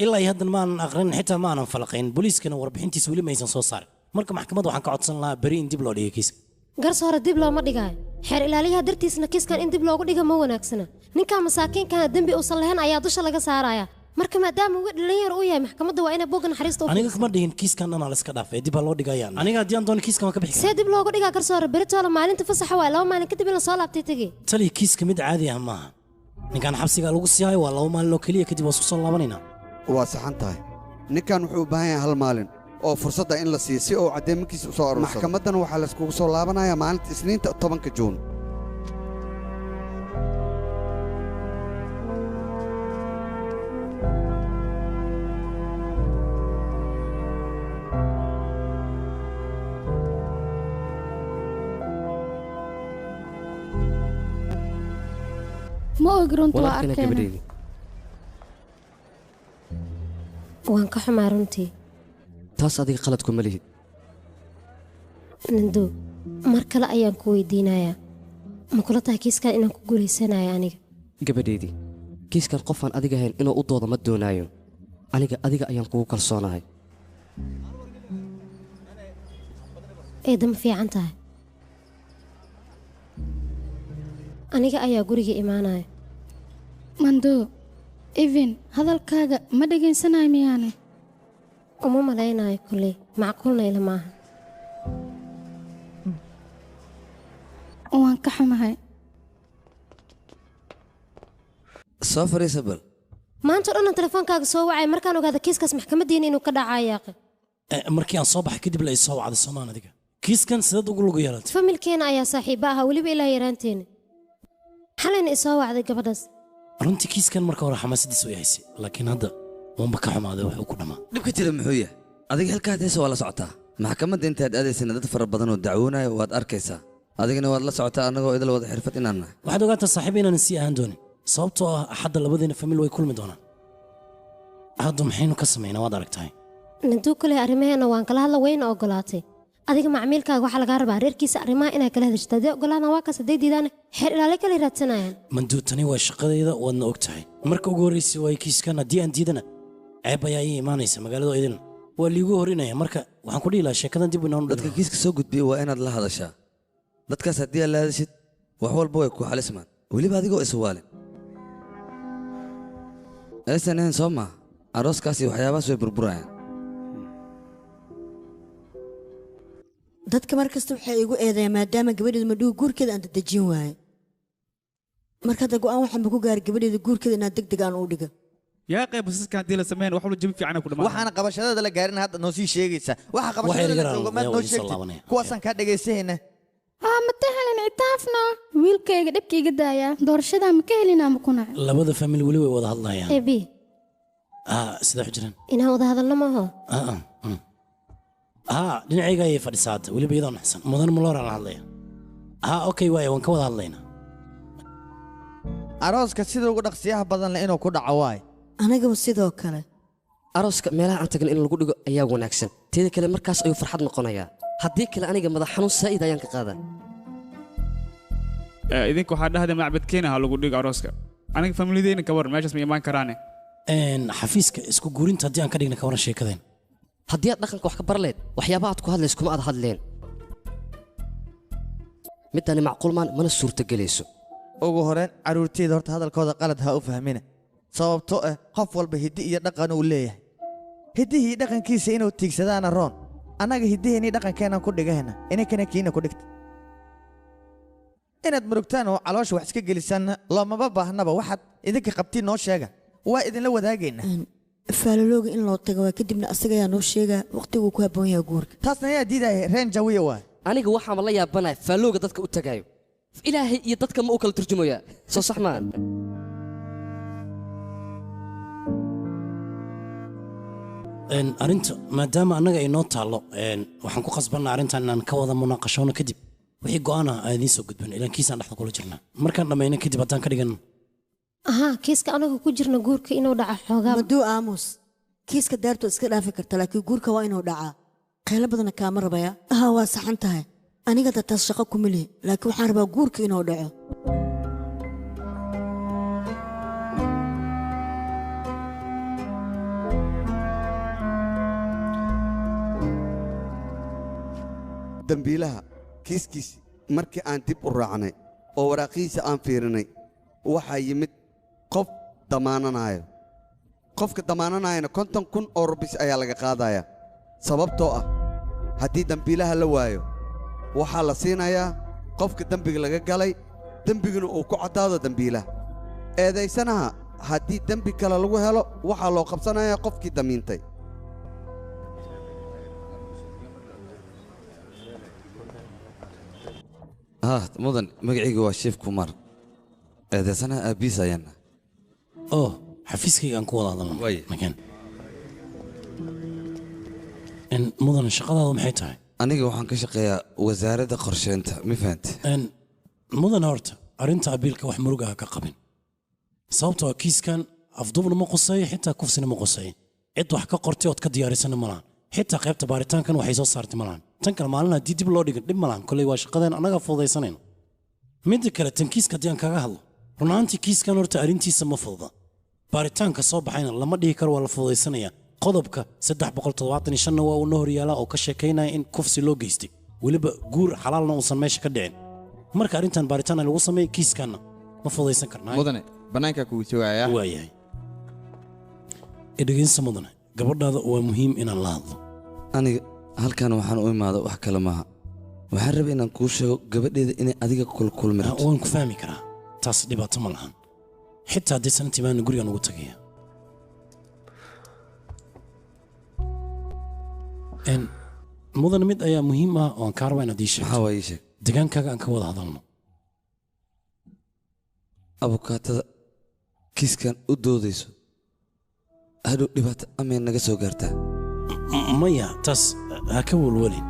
ilaa haddan ma aanan aqrin xitaa ma aanan falaqayn booliiskana warbixintiisa weli ma aysan soo saarin marka maxkamadda waxaan ka codsan lahaa bari in dib loo dhigo kiiska garsoore dib looma dhigayo xeer ilaaliyaha dartiisna kiiskan in dib loogu dhiga ma wanaagsana ninka masaakiinkana dembi uusan lahayn ayaa dusha laga saaraya marka maadaama uu dhalinyar u yahay maxkamadda waa inay boga naxariista u aniga kuma dhihin kiiskan dhan la iska dhaafay dib loo dhigayaan aniga haddii aan doono kiiskan ka bixi see dib loogu dhigaa garsoore beritoole maalinta fasaxa waa 2 maalin kadib in la soo laabtay tagay tali kiiska mid caadi ah maaha ninkan xabsiga lagu siiyay waa 2 maalin oo kaliya kadib waa soo laabanaynaa waa saxan tahay ninkan wuxuu u baahan yahay hal maalin oo fursadda in la siiyo si uu caddeeminkiisa u soo aruursado maxkamaddana waxaa la iskugu soo laabanayaa maalinta isniinta 10 juun ma ogronto waa arkayna waan ka xumaa runtii taas adiga qalad kuma lihid nando mar kale ayaan ku weydiinayaa ma kula tahay kiiskan inaan ku guulaysanayo aniga gabadheedii kiiskan qofaan adiga ahayn inuu u doodo ma doonaayo adiga ayaan kugu kalsoonahay eedda ma fiican tahay aniga ayaa guriga imaanaya mando even hadalkaaga ma dhegaysanayo miyaane uma malaynayo kulley macquulna ila maaha waan ka xumahay soo fariisa bal maanta dhannan telefoonkaaga soo wacay markaan ogaada kiiskaas maxkamaddiina inuu ka dhacaa yaaqi markii aan soo baxay kadib la ii soo wacday soomaan adiga kiiskan sidaad ugu lugu yeelatay familkeena ayaa saaxiiba ahaa weliba ilaa yaraanteena xalayna isoo wacday gabadhaas runtii kiiskan marka hore xamaasadiis way haysay laakiin hadda uunba ka xumaaday wuxuu ku dhammaa dhibka jira muxuu yahay adiga halkaad heesa waa la socotaa maxkamadda intaad aadaysana dad fara badan oo dacwoonaya waad arkaysaa adigana waad la socotaa annagoo idil wada xirfad inaan nahay waxaad ogaataa saaxiib inaanan sii ahaan doonin sababtoo ah axadda labadeena famil way kulmi doonaan hadda maxaynu ka samaynaa waad aragtahay nanduu kale arrimaheena waan kala hadla wayna ogolaatay adiga macmiilkaaga waxaa lagaa rabaa reerkiisa arrimaha inaad kala hadashto haddii ogolaadaan waa kaas hadday diidaan xeer ilaale kale raadsanayaan manduu tani waa shaqadayda waadna og tahay marka ugu horraysay waa kiiskan haddii aan diidana ceeb ayaa ii imaanaysa magaalada idin waa liigu horinaya marka waxaan ku dhihi lahaa sheekadan dib inaan dadka kiiska soo gudbiya waa inaad la hadashaa dadkaas haddii aad la hadashid wax walba way ku xalismaan weliba adigoo iswaalin aysan ahayn soo maaha arooskaasi waxyaabahaas way burburayaan dadka mar kasta waxay igu eedeeyaan maadaama gabadheedu madhugu guurkeeda aan dadejin waaye marka hadda go'aan waxaanba ku gaaray gabadheeda guurkeeda inaan deg deg aan u dhiga yaa qayb basaskan haddii la sameyn wax walba jabi fiican ku dhamaan waxaana qabashadada la gaarin hadda noo sii sheegaysa waxa qabashadada la joogo maad noo sheegtay kuwaasaan kaa dhagaysahayna ma ka helin itaafna wiilkayga dhibkayga daaya doorashada ma ka helin ama kuna labada family weli way wada hadlayaan ebi sida xujran inaan wada hadalno maaho dhinacayga ayay fadhisaa hadda weliba iyadoo naxsan mudan maloora la hadlaya okay waaya waan ka wada hadlaynaa arooska sida ugu dhaqsiyaha badan leh inuu ku dhaco waay anigaba sidoo kale arooska meelaha aan tagin in lagu dhigo ayaa wanaagsan teeda kale markaas ayuu farxad noqonayaa haddii kale aniga madax xanuun saa'id ayaan ka qaadaa idinku waxaa dhahda macbadkeena ha lagu dhigo arooska aniga familiyadeyna ka waran meeshaas ma imaan karaane xafiiska isku guurinta haddii aan ka dhigna ka waran sheekadeen haddii aad dhaqanka wax ka barleed waxyaabaha aad ku hadlays kuma aad hadleen midani macquulmaan mana suurtagelayso ugu horeen carruurteyda horta hadalkooda qalad ha u fahmina sababtoo ah qof walba hiddi iyo dhaqan uu leeyahay hiddihii dhaqankiisa inuu tiigsadaana roon annaga hiddiheennii dhaqankeennan ku dhigahayna inankana kiina ku dhigta inaad murugtaan oo caloosha wax iska gelisaanna loomaba baahnaba waxaad idinka qabtiin noo sheega waa idinla wadaagaynaa faalalooga in loo tago waa kadibna asaga ayaa noo sheegaa waqtiguu ku habboon yahay guurka taasna ayaa diidaya reen jawiya waa aniga waxaama la yaabanaya faallooga dadka u tagaayo ilaahay iyo dadka ma u kala turjumayaa soo sax maa arrinta maadaama annaga ay noo taallo waxaan ku qasbannaa arrintan inaan ka wada munaaqashoono kadib wixii go'aana aan idiin soo gudbin ilaan kiisaan dhexda kula jirnaa markaan dhammayno kadib haddaan ka dhigan kiiska anaga ku jirna guurka inuu dhaca xoogaa maduu aamus kiiska daartu iska dhaafi karta laakiin guurka waa inuu dhacaa qaylo badana kaama rabaya waa saxan tahay aniga taas shaqo kuma lihi laakiin waxaan rabaa guurka inuu dhaco dambiilaha kiiskiisi markii aan dib u raacnay oo waraaqihiisa aan fiirinay waxaa yimid qof damaananayo qofka damaananayana 50,000 oo rubis ayaa laga qaadaya sababtoo ah haddii dambiilaha la waayo waxaa la siinayaa qofka dembiga laga galay dembiguna uu ku caddaado dambiilaha eedaysanaha haddii dembi kale lagu helo waxaa loo qabsanayaa qofkii damiintay mudan magacayga waa sheef kumar eedaysanaha aabiis ayaana xafiiskayga aan ku wada hadalno makan mudan shaqadaadu maxay tahay aniga waxaan ka shaqeeyaa wasaaradda qorsheynta ma fahante mudan horta arrinta abiilka wax murug ah ka qabin sababtoo kiiskan afduubna ma quseeyo xitaa kufsina ma quseeyo cid wax ka qortay ood ka diyaarisana ma lahan xitaa qaybta baaritaankan waxay soo saartay ma lahan tan kale maalin haddii dib loo dhigin dhib ma lahan koley waa shaqadeen annaga fududaysanayno midda kale tan kiiska haddii aan kaga hadlo run ahaantii kiiskan horta arrintiisa ma fududa baaritaanka soo baxayna lama dhihi karo waa la fududaysanayaa qodobka 375 waa uu noo horyaalaa oo ka sheekaynaya in kufsi loo geystay weliba guur xalaalna uusan meesha ka dhicin marka arrintan baaritaan lagu sameeyey kiiskanna ma fududaysan karnaa mudane bannaanka kugu joogayaa waayahay dhegeysta mudane gabadhaada waa muhiim inaan la hadlo aniga halkan waxaan u imaado wax kale maaha waxaan rabay inaan kuu sheego gabadheeda inay adiga kulkulmi rabto waan ku fahmi karaa taas dhibaato ma lahan xitaa haddii sanadtii baana gurigaan ugu tagaya mudan mid ayaa muhiim ah oo aan kaa rabaa inaad ii sheegto maxaa waa ii sheeg degaankaaga aan ka wada hadalno abukaatada kiiskan u doodayso hadhow dhibaato amay naga soo gaartaa maya taas ha ka welwelin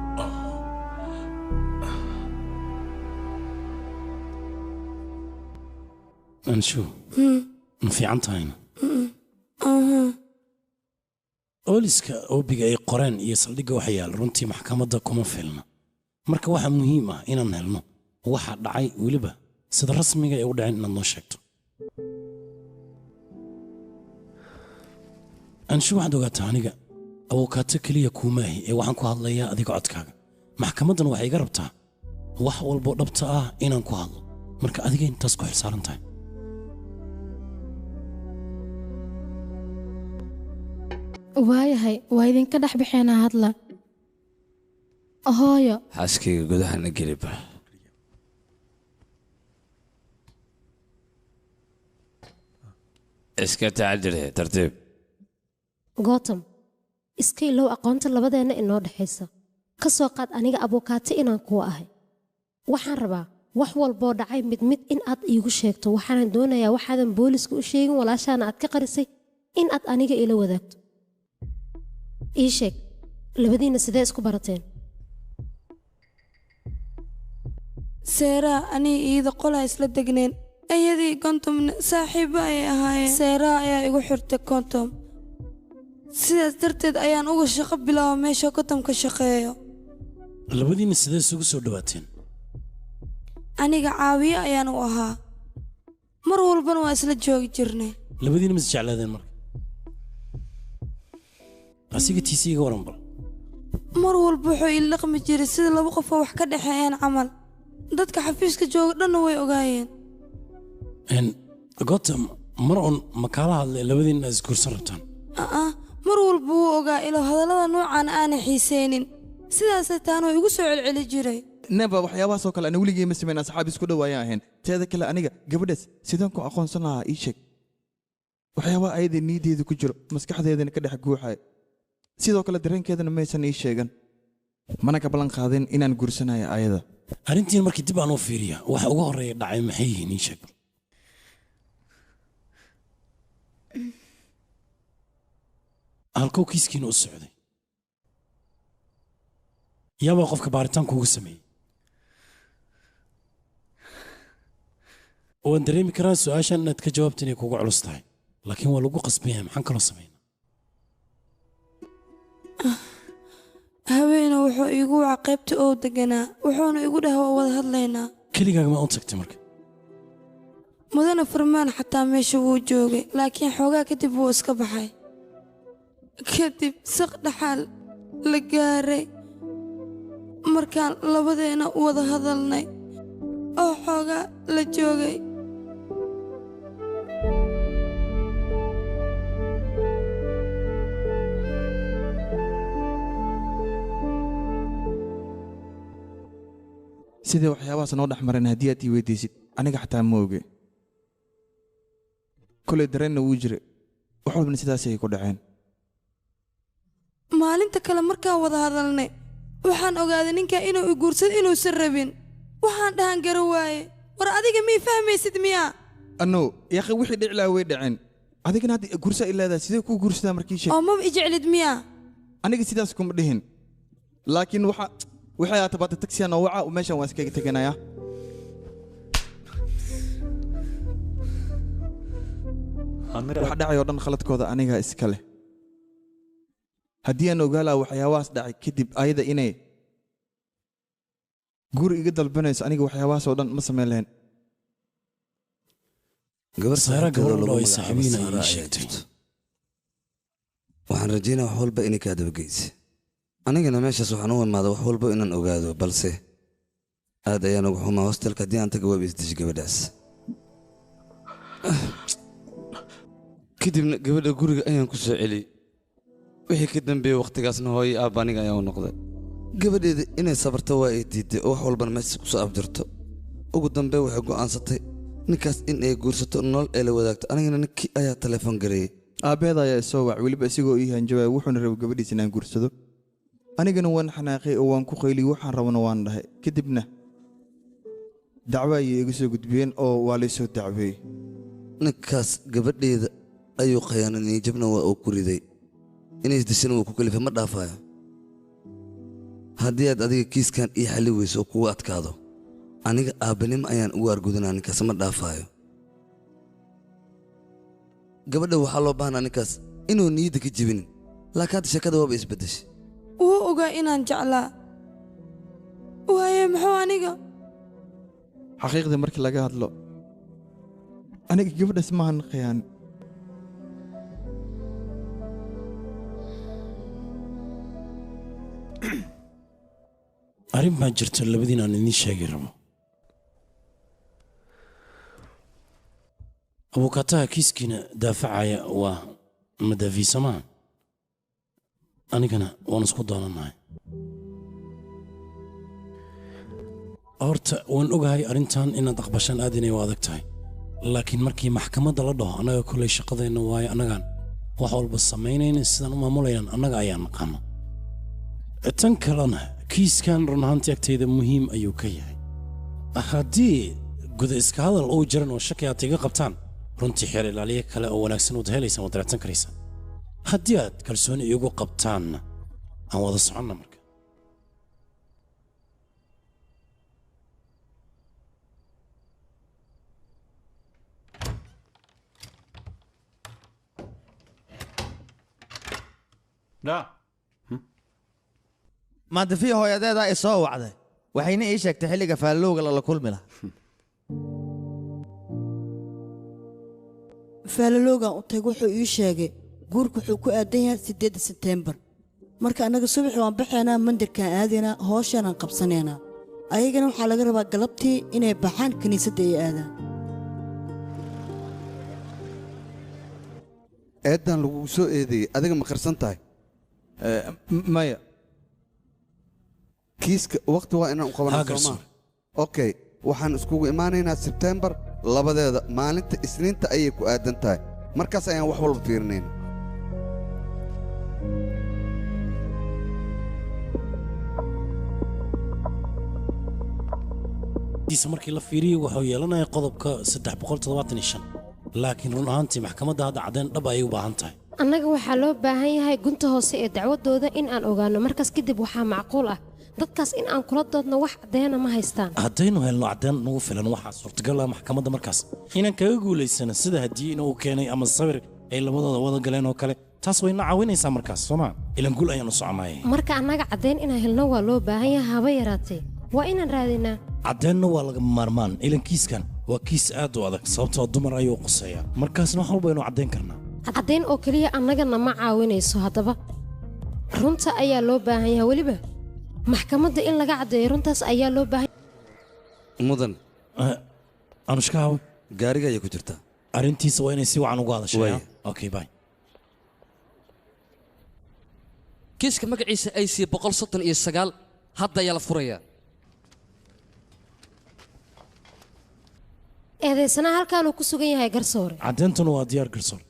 anshu ma fiican tahayna ooliska oobiga ay qoreen iyo saldhigga waxa yaal runtii maxkamadda kuma filna marka waxaa muhiim ah inaan helno waxa dhacay weliba sida rasmiga ay u dhaceen inaad noo sheegto anshu waxaad ogaataa aniga abukaato keliya kuumaahi ee waxaan ku hadlayaa adiga codkaaga maxkamaddan waxay iga rabtaa wax walboo dhabta ah inaan ku hadlo marka adiga intaas ku xilsaaran tahay waayahay waa idinka dhex baxeenaa hadla hooyo xaaskayga gudahana geliba iska tacadire tartiib gootam iska ilow aqoonta labadeenna inoo dhexaysa ka soo qaad aniga abukaato inaan kuu ahay waxaan rabaa wax walboo dhacay mid mid in aad iigu sheegto waxaanan doonayaa waxaadan booliska u sheegin walaashaana aad ka qarisay in aad aniga ila wadaagto ii sheeg labadiinna sidee isku barateen seeraa aniga iida qolaa isla degneen ayadii kontomna saaxiibo ayay ahaayeen seeraa ayaa igu xirtay kontom sidaas darteed ayaan uga shaqo bilaabo meesha kontomka shaqeeyo labadiinna sidee isugu soo dhawaateen aniga caawiye ayaan u ahaa mar walbana waa isla joogi jirnay labadiinna ma is jeclaadeen marka asiga tiisi iga waran bal mar walba wuxuu ii dhaqmi jiray sida laba qof oo wax ka dhexeeyeen camal dadka xafiiska jooga dhanna way ogaayeen gotham mar un ma kaala hadlay labadiinna is guursan rabtaan mar walba wuu ogaa ilo hadallada noocan aanay xiiseynin sidaasay taana way igu soo celceli jiray neba waxyaabahaasoo kale ana weligii ma samayn asxaab isku dhow ayaan ahayn teeda kale aniga gabadhaas sidaan ku aqoonsan lahaa ii sheeg waxyaabaha ayada niideedu ku jiro maskaxdeedana ka dhex guuxay sidoo kale dareenkeedana maysan ii sheegan mana ka ballan qaadin inaan guursanayo ayada arrintiin markii dib aan u fiiriya waxa ugu horreeya dhacay maxay yihiin ii sheeg halkuu kiiskiina u socday yaabaa qofka baaritaanku ugu sameeyey waan dareemi karaa su-aashan inaad ka jawaabta inay kugu culus tahay laakiin waa lagu qasban yahay maxaan kaloo samaynaa haweena wuxuu iigu waca qaybta oo deganaa wuxuuna igu dhaha waa wada hadlaynaa keligaaga ma u tagtay marka mudane furmaan xataa meesha wuu joogay laakiin xoogaa kadib wuu iska baxay kadib saq dhaxaal la gaaray markaan labadeena wada hadalnay oo xoogaa la joogay sidee waxyaabahaas noo dhex mareen haddii aad ii weydiisid aniga xataa ma oge kolay dareenna wuu jira wax walbana sidaasay ku dhaceen maalinta kale markaan wada hadalnay waxaan ogaaday ninkaa inuu i guursado inuusan rabin waxaan dhahan gara waaye war adiga mii fahmaysid miyaa anno yaaqi wixii dhici lahaa way dhaceen adigana hadda gursa i leedahay sidee kuu guursadaa markii sheeg oo maba i jeclid miyaa aniga sidaas kuma dhihin laakiin waxay aata baata tagsiya noo waca meeshan waan iskaga teganayaa wax dhacay oo dhan khaladkooda anigaa iska leh haddii aan ogaa lahaa waxyaabahaas dhacay kadib ayada inay guri iga dalbanayso aniga waxyaabahaas oo dhan ma samayn lahayn saara gabadho ay saaxiibiina ii sheegtay waxaan rajaynaa wax walba inay kaa dabageysa anigana meeshaas waxaan u imaada wax walba inaan ogaado balse aad ayaan uga xumaa hostelka haddii aan taga waaba isdeji gabadhaas kadibna gabadha guriga ayaan ku soo celiyey wixii ka dambeeyey wakhtigaasna hooyo aabba aniga ayaan u noqday gabadheeda inay sabarto waa ay diidday oo wax walbana meeshaas ku soo abjirto ugu dambe waxay go'aansatay ninkaas in ay guursato nolol ay la wadaagto anigana ninkii ayaa telefoon gareeyey aabbeeda ayaa isoo wac weliba isigoo ii hanjabaaya wuxuuna raba gabadhiis inaan guursado anigana waan xanaaqay oo waan ku qayliyey waxaan rabana waan dhahay kadibna dacwo ayay iga soo gudbiyeen oo waa laysoo dacweeyey ninkaas gabadheeda ayuu khayaananiyey jabna waa uu ku riday inay isdishana wuu ku kalifay ma dhaafaayo haddii aad adiga kiiskan ii xalli weyso oo kugu adkaado aniga aabbanimo ayaan ugu argudanaa ninkaas ma dhaafaayo gabadha waxaa loo baahnaa ninkaas inuu niyadda ka jebinin laakiin hadda sheekada waaba isbeddeshay wuu ogaa inaan jeclaa waaye muxuu aniga xaqiiqdii markii laga hadlo aniga gabadhaas maahan khiyaan arrin baa jirta labadiin aan idiin sheegi rabo abukaataha kiiskiina daafacaya waa madaafiisamaha anigana waan isku doonanahay horta waan ogahay arrintan inaad aqbashaan aad inay u adag tahay laakiin markii maxkamadda la dhaho annaga kolley shaqadeenna waayo annagaan wax walba samaynayna sidaan u maamulaynaan annaga ayaan naqaano tan kalena kiiskan run ahaantii agtayda muhiim ayuu ka yahay haddii guda iska hadal uu jiran oo shaki aad iga qabtaan runtii xeer ilaaliye kale oo wanaagsan waad helaysaan waad raadsan karaysaan haddii aad kalsooni iigu qabtaanna aan wada soconna marka maadafiya hooyadeedaa i soo wacday waxayna ii sheegtay xilliga faallowga lala kulmi lahaa faalaloogan u tag wuxuu ii sheegay guurku wuxuu ku aadan yahay 8 Sebtembar marka annaga subaxii waan baxaynaa mandirkaan aadaynaa hooshaanan qabsanaynaa ayagana waxaa laga rabaa galabtii inay baxaan kiniisadda ay aadaan eedan lagugu soo eedeeyey adiga ma qarsan tahay maya kiiska waqti waa inaan u qabanaa soomaa okay waxaan iskugu imaanaynaa Sebtembar 2 maalinta isniinta ayay ku aadan tahay markaas ayaan wax walba fiirinaynaa markii la fiiriyey wuxuu yeelanaya qodobka 375 laakiin run ahaantii maxkamadda hadda caddayn dhab ayay u baahan tahay annaga waxaa loo baahan yahay gunta hoose ee dacwadooda in aan ogaano markaas kadib waxaa macquul ah dadkaas in aan kula doodno wax caddeena ma haystaan haddaynu helno caddeyn nagu filan waxaa suurtagal ah maxkamadda markaas inaan kaga guulaysano sida haddii inuu keenay ama sawir ay labadooda wada galeen oo kale taas wayna caawinaysaa markaas sooma ilan guul ayaanu soconayay marka annaga caddayn inaan helno waa loo baahan yahay haba yaraatee waa inaan raadinaa caddeenna waa laga maarmaan ilan kiiskan waa kiis aad u adag sababtoo dumar ayuu quseeyaa markaasna wax walba aynu caddayn karnaa caddayn oo keliya annagana ma caawinayso haddaba runta ayaa loo baahan yahay weliba maxkamadda in laga caddeeyo runtaas ayaa loo baahan mudan anushkaawe gaariga ayay ku jirtaa arrintiisa waa inay si wacan ugu hadashay okay bye kiiska magaciisa IC 139 hadda ayaa la furayaa eedaysana halkaanuu ku sugan yahay garsoore caddeyntuna waa diyaar garsoore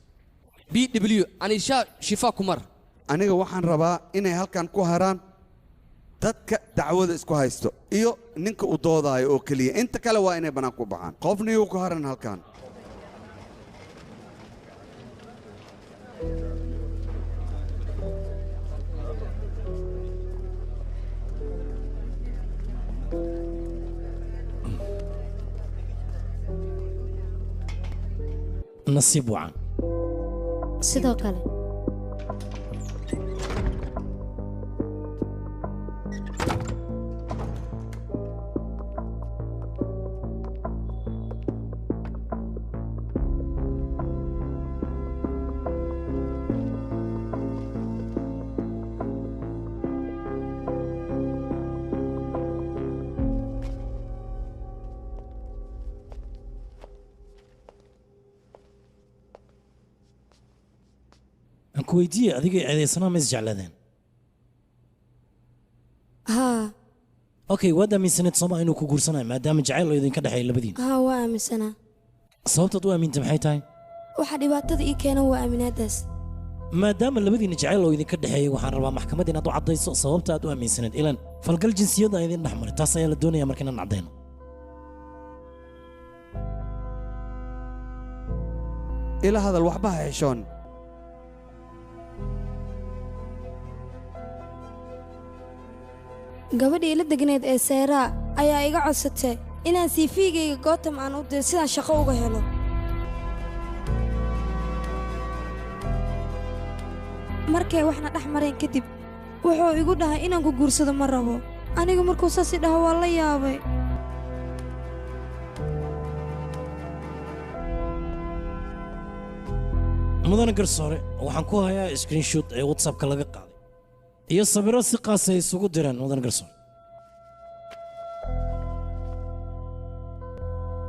BW Anisha Shifa Kumar aniga waxaan rabaa inay halkan ku haraan dadka dacwada isku haysto iyo ninka u doodaayo oo keliya inta kale waa inay bannaan ku baxaan qofna iyu ku haran halkan nasiib wacan sidoo kale weydiiye adiga eedaysanaa ma isjeclaadeen haa okay waad aaminsaneed sooma inuu ku guursanayo maadaama jacayl oo idinka dhexeeya labadiin haa waa aaminsanaa sababtaad u aamintay maxay tahay waxa dhibaatada ii keena waa aaminaadaas maadaama labadiina jacayl oo idinka dhexeeyay waxaan rabaa maxkamadda inaad u caddayso sababta aad u aaminsaneed ilan falgal jinsiyadda aan idin dhex marin taas ayaa la doonaya marka inaan caddayno ila hadal waxba ha xishoon gabadhii ila degneed ee seeraa ayaa iga codsatay inaan siifiigayga gootam aan u diro sidaan shaqo uga helo markay waxna dhex mareen kadib wuxuu igu dhahay inaan ku guursado ma rabo aniga markuu saas i dhaho waa la yaabay mudana garsoore waxaan ku hayaa screenshot ee whatsappka laga qaaday iyo sawirro si qaas ay isugu direen mudana garsoore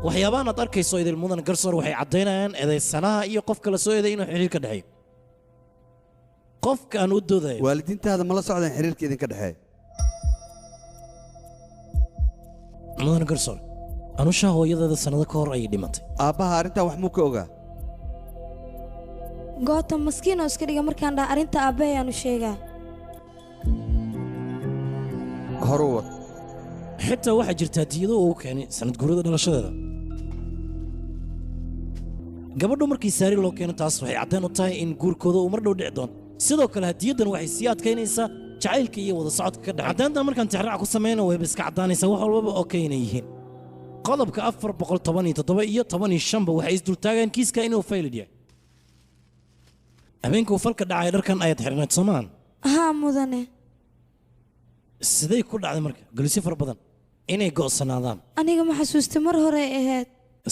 waxyaabahan aad arkayso idil mudana garsoore waxay caddaynayaan eedaysanaha iyo qofka la soo eeday inuu xiriir ka dhexeeyo qofka aan u doodayo waalidiintaada ma la socdaan xiriirka idinka dhexeeya mudana garsoore anushaa hooyadeeda sannado ka hor ayay dhimatay aabbaha arrintaa wax muu ka ogaa goota maskiin oo iska dhiga markaan dhaha arrinta aabbahay aanu sheegaa horu wad xitaa waxaa jirtaa diyado uu keenay sanad guurada dhalashadeeda gabadhu markii saari loo keeno taas waxay caddeen u tahay in guurkooda uu mar dhow dhici doono sidoo kale hadiyaddan waxay sii adkaynaysaa jacaylka iyo wada socodka ka dhexe caddayntan markaan tixraac ku samayno wayba iska caddaanaysaa wax walbaba oo kayna yihiin qodobka 417 iyo 15ba waxay isdultaagaan kiiska inuu faylid yahay habeenkuu falka dhacay dharkan ayaad xirnayd soomaan haa mudane siday ku dhacday marka gelisyo fara badan inay go'sanaadaan aniga ma xasuustay mar hore ay ahayd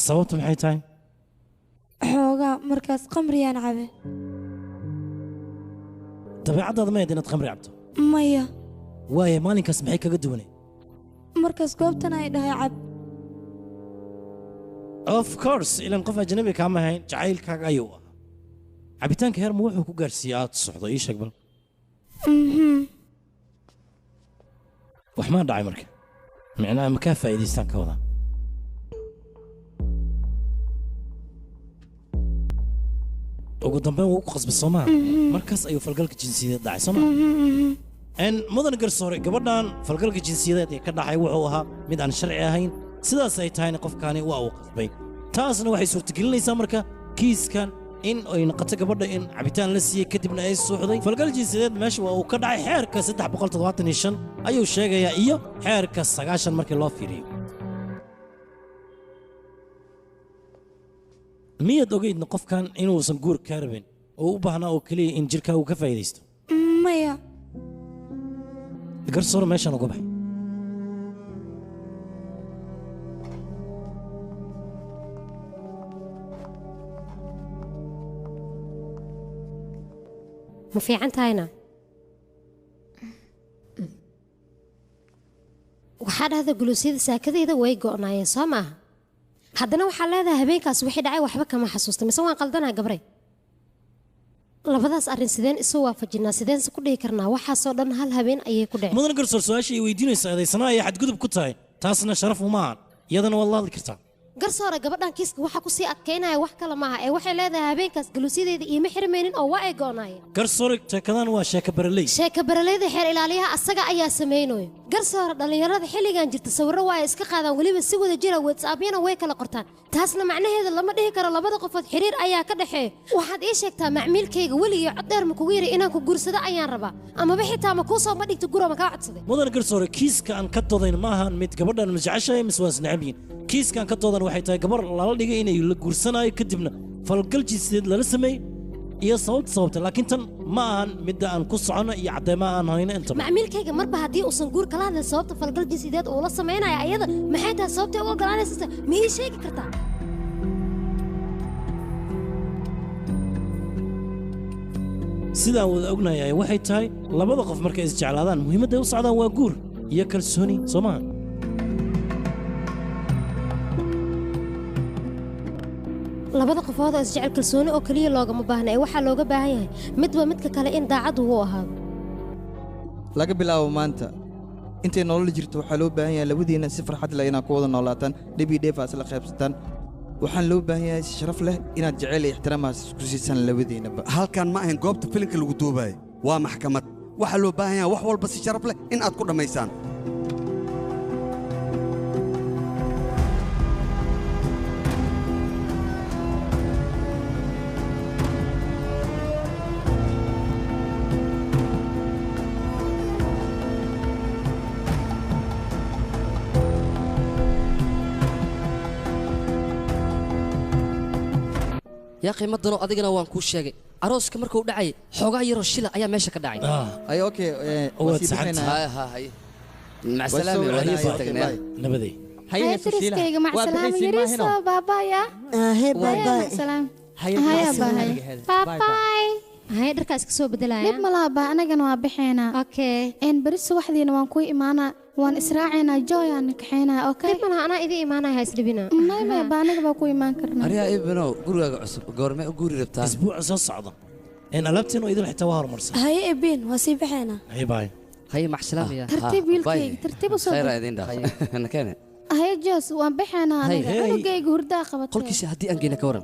sababtu maxay tahay xoogaa markaas qamriyaan cabe dabeecaddaada ma ahayd inaad khamri cabto maya waaye maalinkaas maxay kaga duwanay markaas goobtan ay dhahay cab of course ilan qof ajnabi kaama ahayn jacaylkaaga ayuu ahaa cabitaanka heerma wuxuu ku gaarsiiyey aad soxdo ii sheeg bal wax maa dhacay marka micnaha makaa faa'iidaystaan ka wadaa ugu dambeyn wuu ku qasbay soo maha markaas ayuu falgalka jinsiyadeed dhacay soo maha mudan garsoore gabadhan falgalka jinsiyadeed ee ka dhacay wuxuu ahaa mid aan sharci ahayn sidaas ay tahayna qofkaani waa uu qasbay taasna waxay suurtagelinaysaa marka kiiskan in ay noqoto gabadha in cabitaan la siiyey kadibna ay suuxday falgal jinsiyadeed meesha waa uu ka dhacay xeerka 375 ayuu sheegayaa iyo xeerka 90 markii loo fiiriyo miyaad ogeydna qofkan inuusan guur ka rabin oo u baahnaa oo keliya in jirkaa uu ka faa'iidaysto maya garsoore meeshaan uga baxay ma fiican tahayna waxaa dhahda guluusyada saakadeyda way go'naayeen soo maaha haddana waxaa leedahay habeenkaas wixii dhacay waxba kama xasuusta mise waan qaldanaha gabray labadaas arrin sideen isu waafajinaa sideense ku dhihi karnaa waxaasoo dhan hal habeen ayay ku dhaceen mudan garsoor su-aasha ay weydiinaysaa eedaysanaha ayay xadgudub ku tahay taasna sharaf uma ahan iyadana waad la hadli kartaa garsoore gabadhan kiiska waxaa ku sii adkaynaya wax kale maaha ee waxay leedahay habeenkaas galuusyadeeda iima xirmaynin oo waa ay go'naayeen garsoore sheekadan waa sheeka baraley sheeka baraleyda xeer ilaaliyaha asaga ayaa samaynayo garsoore dhallinyarada xilligan jirta sawirro waa ay iska qaadaan weliba si wada jira whatsappyana way kala qortaan taasna macnaheeda lama dhihi karo labada qofood xiriir ayaa ka dhexeeya waxaad ii sheegtaa macmiilkayga weligii cod dheer ma kugu yiri inaan ku guursado ayaan rabaa amaba xitaa ma kuu soo ma dhigta guro ma kaa codsaday mudan garsoore kiiska aan ka doodayn ma ahan mid gabadhan masjeceshahay mise waa isnacabyiin kiiskan ka doodan waxay tahay gabar lala dhigay inay la guursanaayo kadibna falgal jinsiyeed lala sameeyey iyo sababta laakiin tan ma ahan midda aan ku socono iyo caddeemaha aan hayno inta macmiilkayga marba haddii uusan guur kala hadlin sababta falgal jinsiyeed uu la samaynayo ayada maxay tahay sababtay u ogolaanaysa ma ii sheegi kartaa sidaan wada ognahay waxay tahay labada qof markay isjeclaadaan muhiimadda ay u socdaan waa guur iyo kalsooni soo maaha labada qofood oo isjecel kalsooni oo keliya loogama baahna ee waxaa looga baahan yahay midba midka kale in daacad uu ahaado laga bilaabo maanta intay nolol jirto waxaa loo baahan yahay labadiina si farxad leh inaad ku wada noolaataan dhib iyo dheef aad isla qaybsataan waxaan loo baahan yahay si sharaf leh inaad jecel iyo ixtiraamaas isku siisaan labadiinaba halkan ma ahayn goobta filimka lagu duubayo waa maxkamad waxaa loo baahan yahay wax walba si sharaf leh in aad ku dhammaysaan yaa qiimadanoo adigana waan kuu sheegay arooska markuu dhacay xoogaa yaroo shila ayaa meesha ka dhacay ay okay مع السلامة والله سيتقنا نبدي هيا تريسكيغا مع السلامة يريسا بابايا هي باي باي سلام هيا باي باي هاي دركاس كسو بدلايا لب ملابا أنا جنوا بحينا أوكي إن بريس وحدين وان كوي إيمانا وان إسراعنا جويا نكحينا أوكي لب ملا أنا إذا إيمانا هاي سربنا ما بانك بكوي إيمان كرنا أريا ابنو قولوا عصب قورمي قولي ربطان أسبوع صعدة إن قلبتين وإذا الحتى وهر مرسل هيا إبين وسي بحينا هاي باي هيا مع السلامة يا ترتيب ويلكيك ترتيب وصوب خير أدين دا أنا كان هاي جوس وان بحينا أنا أنا جاي هردا قبض قل كيس هدي أنجينا كورن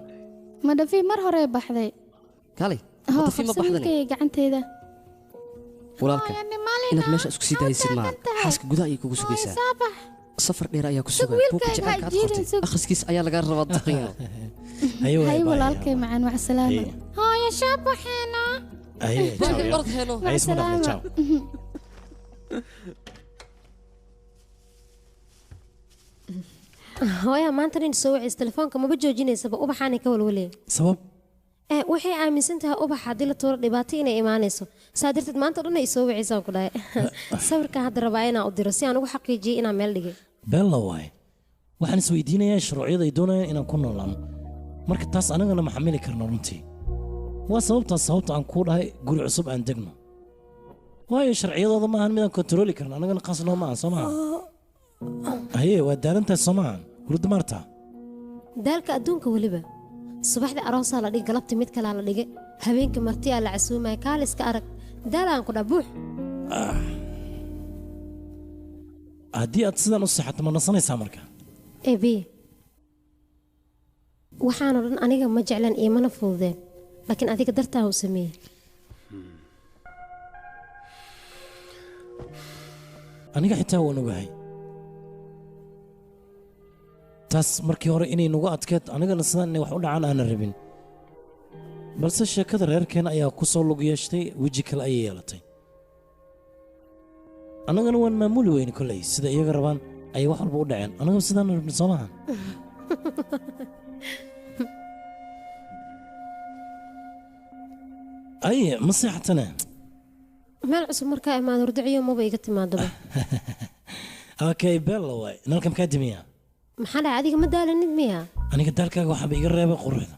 ما ده في مرة هري بحذي كالي هو هذا في ما بحضني خبصني قعنتي ذا ولالك إنك ماشي أسكت سيدا يصير معك حاسك جدا يكون سويسا صباح سفر دير أياك سوق بوك جاك عاد أخذ كيس أيا لقى الرباط دقيقة أيوة هاي ولالك معن مع السلامة هاي شابح هنا أي الأرض هنا مع السلامة هويا ما أنت نسوي تلفونك ما بتجوجيني سبب وبحاني كول ولي سبب waxay aaminsantahay ubax haddii la tuuro dhibaato inay imaanayso saa darteed maanta dhan ay soo wiciisaan ku dhahay sawirkan hadda rabaa inaan u diro si aan ugu xaqiijiyo inaan meel dhigay bella waay waxaan isweydiinayaa shuruucyada ay doonayaan inaan ku noolaano marka taas anagana ma xamili karno runtii waa sababta aan kuu dhahay guri cusub aan degno waayo sharciyadooda maahan midaan kontarooli karno anagana qaasnoo maahan soo maaha haye waa daalantahay soo maahan hurda maarta daalka adduunka weliba subaxda aroosaa la dhig galabta mid kalaa la dhigay habeenka martiyaa la casuumaya kaaliska arag daalaan ku dhaa buux haddii aad sidaan u seexato ma nasanaysaa marka ebi waxaanoo dhan aniga ma jeclan iyo mana fududeen laakiin adiga dartaa u sameeyey aniga xitaa waan ogahay taas markii hore inay nagu adkeed anigana sidaan inay wax u dhacaan aanan rabin balse sheekada reerkeena ayaa ku soo lug yeeshtay weji kale ayay yeelatay annagana waan maamuli weyne kolley sida iyaga rabaan ayay wax walba u dhaceen annagaba sidaan rabin soo maaha ay ma seexatane meel cusub markaa imaado hurdiciyo maba iga timaadaba okay bella waay nalka makaa dimiyaa maxaa dhaca adiga ma daalanid miya aniga daalkaaga waxaaba iga reebay quruxda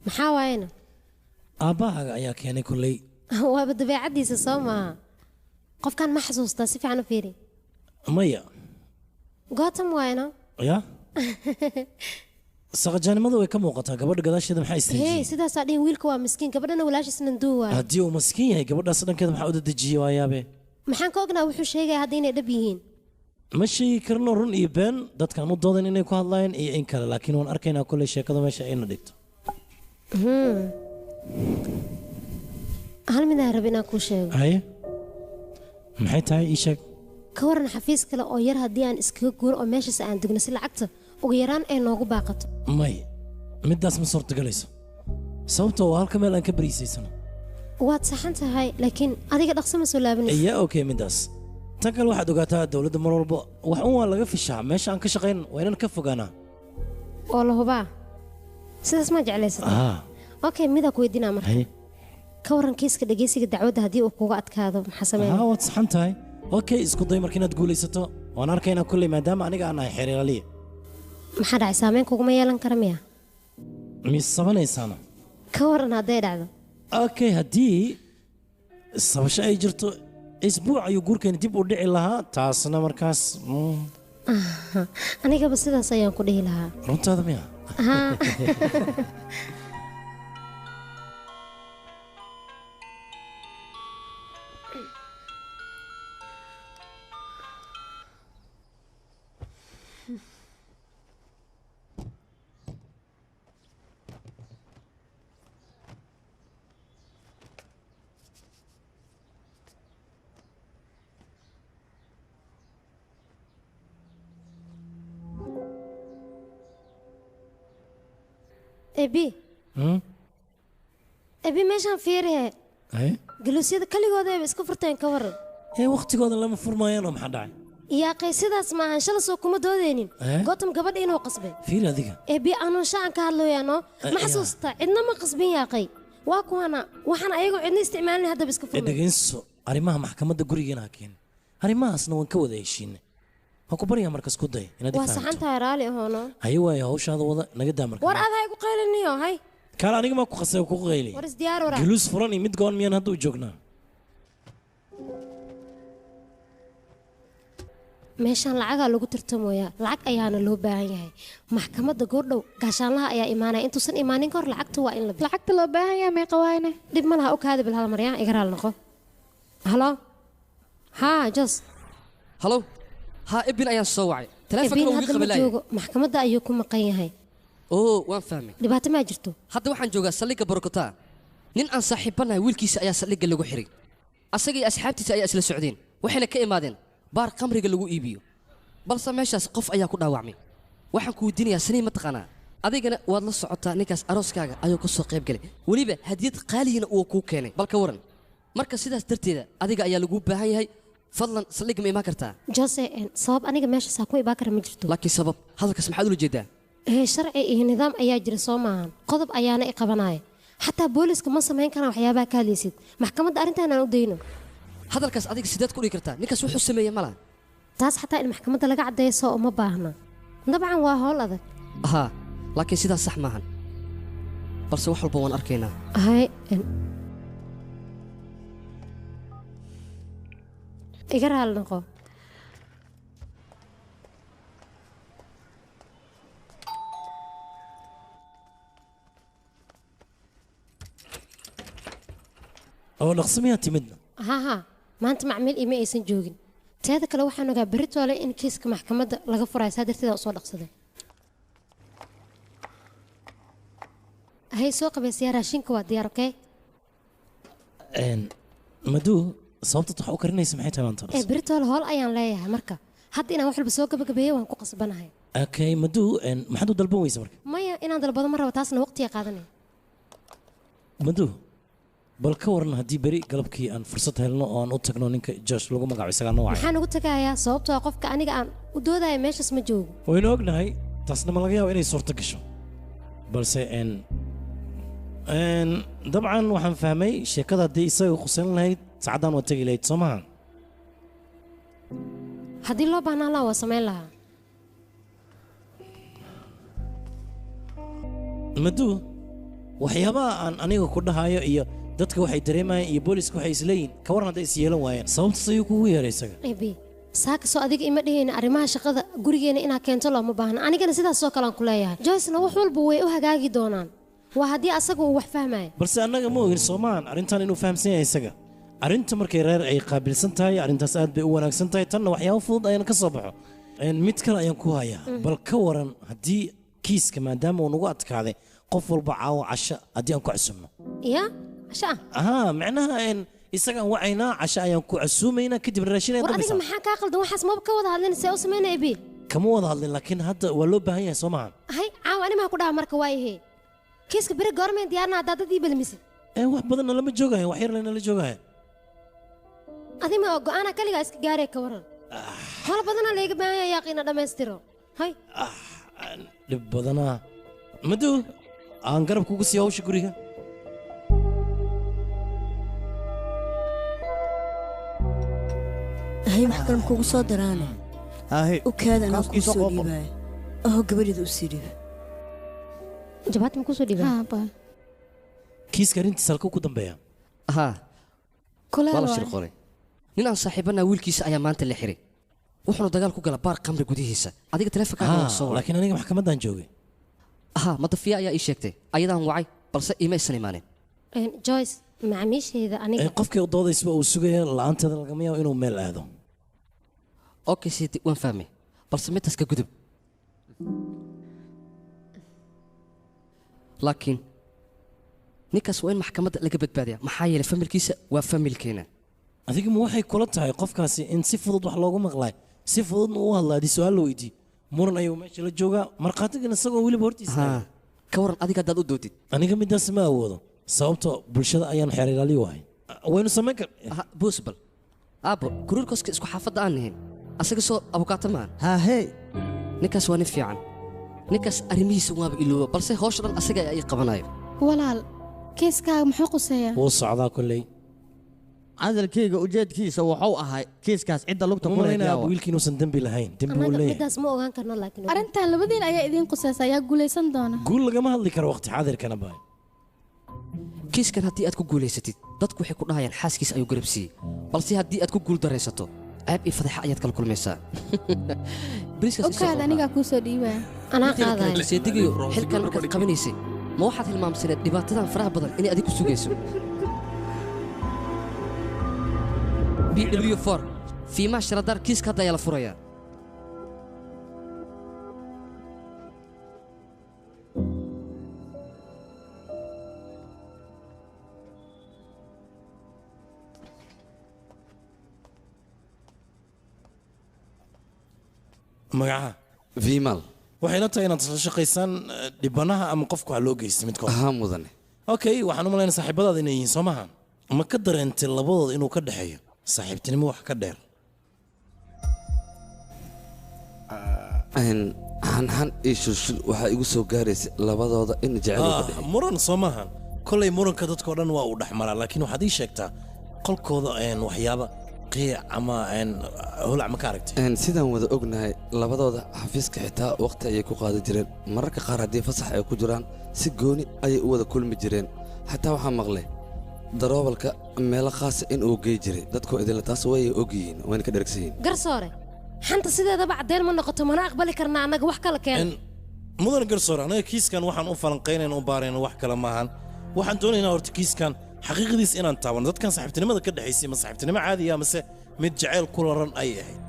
maxaa waayena aabbahaaga ayaa keenay kolley waaba dabeecaddiisa soo maaha qofkan ma xasuustaa si fiican u fiiri maya gootam waayena ya saqajaanimada way ka muuqataa gabadha gadaasheeda maxaa hey istaajiyey sidaasaa dhihin wiilka waa miskiin gabadhana walaashiisna duu waay haddii uu maskiin yahay gabadhaas dhankeeda maxaa u dadejiyey waayaabe maxaan ka ognaa wuxuu sheegaya hadda inay dhab yihiin ma sheegi karno run iyo been dadkaan u doodan inay ku hadlaayeen iyo in kale laakiin waan arkaynaa kolley sheekada meesha ayna dhigto hal midaan rab inaan kuu sheego haye maxay tahay ii sheeg ka waran xafiis kale oo yar haddii aan iskaga guuro oo meeshaas aan degno si lacagta ugu yaraan ay noogu baaqato may middaas ma suurtagelayso sababtoo waa halka meel aan ka bariisaysano waad saxan tahay laakiin adiga dhaqso ma soo laabanaysa yaa okay middaas tan kale waxaad ogaataa dowladda mar walba wax un waa laga fishaa meesha aan ka shaqayn waa inaan ka fogaanaa oo la hubaa sidaas ma jeclaysata okay midaa ku weydiinaa marka ka waran kiiska dhegeysiga dacwadda haddii uu kuga adkaado maxaa sameynaa waad saxan tahay okay isku day marka inaad guulaysato waan arkaynaa kolley maadaama aniga aan nahay xeer ilaaliya maxaa dhacay saameyn kuguma yeelan kara miya mis sabanaysaana ka waran hadday dhacdo okay haddii sabasho ay jirto isbuuc ayuu guurkeeni dib u dhici lahaa taasna markaas anigaba sidaas ayaan ku dhihi lahaa runtaada miya ebi ebi meeshaan fiirihe galuusyada kaligoodayba iska furteen ka waran waqtigooda lama furmaayaan oo maxaa dhacay yaaqay sidaas maahan shala soo kuma doodeynin gotam gabadha inuu qasbay fiir adiga bi aanu shaan ka hadlooyaano ma xasuusta cidna ma qasbin yaaqay waa kuwana waxaan ayagu cidna isticmaalin hadda iska furmay dhageyso arrimaha maxkamadda gurigeena ha keen arrimahaasna waan ka wada heshiinay ha ku baryaa markas ku day inaad waa saxan tahay raali ahoono haye waay hawshaada wada naga daa markaa war adaa igu qayliniyo hay kaala aniga ma ku qasay ku qayli war is diyaar wara juluus furan iyo mid goon miyaan hadda u joognaa meeshaan lacagaa lagu tartamooyaa lacag ayaana loo baahan yahay maxkamadda goordhow gaashaanlaha ayaa imaanaya intuusan imaanin kahor lacagta waa in la lacagta loo baahan yahay meeqa waayne dhib ma laha u kaadi bil hal maryaa iga raal noqo halo haa jos halo haa ibin ayaan soo wacay teleefonkana ugu qabalay joogo maxkamadda ayuu ku maqan yahay oo waan fahmay dhibaato ma jirto hadda waxaan joogaa saldhigga Borokotaa nin aan saaxiibanahay wiilkiisa ayaa saldhigga lagu xiray asaga iyo asxaabtiisa ayaa isla socdeen waxayna ka imaadeen baar qamriga lagu iibiyo balse meeshaas qof ayaa ku dhaawacmay waxaan ku weydiinayaa sanii ma taqaanaa adigana waad la socotaa ninkaas arooskaaga ayuu ka soo qayb galay weliba hadiyad qaaliyana uu kuu keenay balka waran marka sidaas darteeda adiga ayaa lagu baahan yahay fadlan saldhigga ma imaan kartaa jose sabab aniga meeshaas ku ibaa kara ma jirto laakiin sabab hadalkaas maxaad ula jeedaa sharci iyo nidaam ayaa jira soo maahan qodob ayaana i qabanaya xataa booliska ma samayn karaan waxyaabaha ka hadlaysid maxkamadda arrintaan aan u dayno hadalkaas adiga sideed ku dhigi kartaa ninkaas wuxuu sameeyey ma laha taas xataa in maxkamadda laga caddeeyo soo uma baahna dabcan waa howl adag haa laakiin sidaas sax maahan balse wax walba waan arkaynaa hay iga raali noqo oo dhaqsamiyaa timidna ها maanta macmiil ima aysan joogin teeda kale waxaan ogaa beritoole in kiiska maxkamadda laga furayo saa darteeda u soo dhaqsaday hay soo qabaysayaa raashinka waa diyaar okey maduu sababta wax u karinaysa maxay tahay maanta beritoole hool ayaan leeyahay marka hadda inaan wax walba soo gabagabeeyo waan ku qasbanahay okay maduu maxaad u dalban weysa marka maya inaan dalbado ma rabo taasna waqtiga qaadanaya maduu bal ka waran haddii beri galabkii aan fursad helno oo aan u tagno ninka Josh lagu magacaabo isaga noo wacay maxaan ugu tagayaa sababtoo qofka aniga aan u doodayo meeshaas ma joogo waynu ognahay taasna ma laga yaabo inay suurto gasho balse dabcan waxaan fahmay sheekada haddii isaga qusan lahayd saacadaan waa tegi lahayd soo maha haddii loo baahnaan lahaa waa samayn lahaa maduu waxyaabaha aan aniga ku dhahayo iyo dadka waxay dareemayaan iyo booliska waxay isleeyihin ka waran hadday is yeelan waayeen sababtaas ayuu kugu yeeray isaga ebi saaka soo adiga ima dhihayna arrimaha shaqada gurigeena inaad keento looma baahna anigana sidaas soo kale aan ku leeyahay joycena wax walba way u hagaagi doonaan waa haddii asaga uu wax fahmayo balse annaga ma ogin soomaan arrintan inuu fahamsan yahay isaga arrinta markay reer ay qaabilsan tahay arrintaas aad bay u wanaagsan tahay tanna waxyaabo fudud ayaan ka soo baxo mid kale ayaan ku hayaa bal ka waran haddii kiiska maadaama uu nagu adkaaday qof walba caawo casho haddii aan ku casuumno ya casho haa macnaha isagaan wacaynaa casho ayaan ku casuumaynaa kadib raashin war adiga maxaa kaa qaldan waxaas maba ka wada hadlin see u samayna ebi kama wada hadlin laakiin hadda waa loo baahan yahay soo maahan hay caawo animaa ku dhaha marka waayahee kiiska beri goormeen diyaarna haddaa dad ii balmisid wax badanna lama joogayo wax yarna la joogayo adima oo go'aana kaligaa iska gaaree ka waran hol badanaa layga baahan yahay yaaqiina dhammaystiro hay dhib badanaa maduu aan garab kugu sii hawsha guriga hay wax kale kugu soo daraane u kaada anaa kuu soo dhiibaayo aho gabadheeda u sii dhiib jabaad ma kusoo dhiibaa kiiska arrintiisa halkuu ku dambeeya haa waa la shir qoray nin aan saaxiibanaa wiilkiisa ayaa maanta la xiray wuxuuna dagaal ku gala baar qamri gudihiisa adiga teleefonkaaga waa soo laakiin aniga maxkamaddaan joogay ها مضفية يا إيشكتي أيضا وعي بس إيمي سليمانين جويس macmiishayda aniga qofkii u doodaysa uu sugaya la'aanteeda laga yaabo inuu meel aado okay sidii waan fahmay balse midtaas ka gudub laakiin ninkaas waa in maxkamadda laga badbaadiyaa maxaa yeelay familkiisa waa familkeena adiga ma waxay kula tahay qofkaasi in si fudud wax loogu maqlay si fududna uu hadlaa hadii su-aal la weydiiyo muran ayuu meesha la joogaa markhaatigana isagoo weliba hortiisa ka waran adiga haddaad u doodid aniga midaas ma awoodo sababtoo bulshada ayaan xeer ilaaliyo wahay waynu samayn kar buusbal aabo kuruurkooska isku xaafadda aan nahayn asaga soo abukaato maan haahey ninkaas waa nin fiican ninkaas arrimihiisa waaba ilooba balse hawsha dhan asaga ay qabanayo walaal kiiskaaga muxuu quseeyaa wuu socdaa kolley cadalkayga ujeedkiisa wuxuu ahay kiiskaas cidda lugta ku leeyahay wiilkii inuusan dembi lahayn dembi uu leeyahay midaas ma ogaan karno laakiin arrintan labadiin ayaa idiin qusaysa ayaa guulaysan doona guul lagama hadli karo waqti xaadirkana baay kiiskan haddii aad ku guulaysatid dadku waxay ku dhahayaan xaaskiis ayuu garab siiyey balse haddii aad ku guul daraysato ceeb iyo fadeexa ayaad kala kulmaysaa okaad anigaa kuu soo dhiibaya anaa qaadaya seedigiyo xilkan markaad qabanaysay ma waxaad hilmaamsaneed dhibaatadan faraha badan inay adigu sugayso BW4 fiimaha sharadaar kiiska hadda ayaa la furayaa magaca vimal waxay la tahay inaad soo shaqaysaan dhibanaha ama qofku waxa loo geystay midkood ahaa mudane okay waxaan u malaynayaa saaxiibadaada inay yihiin soo maaha ma ka dareentay labadooda inuu ka dhexeeyo saaxiibtinimo wax ka dheer hanhan iyo shulshul waxaa igu soo gaaraysa labadooda in jecel ka dhexeeyo muran soo maahan kolley muranka dadkao dhan waa uu dhexmaraa laakiin waxaad ii sheegtaa qolkooda waxyaaba qiic ama holac ma ka aragtay sidaan wada ognahay labadooda xafiiska xitaa waqti ayay ku qaadan jireen mararka qaar haddii fasax ay ku jiraan si gooni ayay u wada kulmi jireen xataa waxaa maqlay daroobalka meelo khaasa in uu gey jiray dadkoo idinla taas way og yihiin wayna ka dheragsan yihiin garsoore xanta sideedaba caddeyn ma noqoto mana aqbali karnaa annaga wax kala keen mudan garsoore anaga kiiskan waxaan u falanqaynayna u baarayna wax kale maahan waxaan doonaynaa horta kiiskan xaqiiqadiis inaan taabano dadkan saaxiibtinimada ka dhexaysay ma saaxiibtinimo caadiya mase mid jacayl ku laran ay ahayd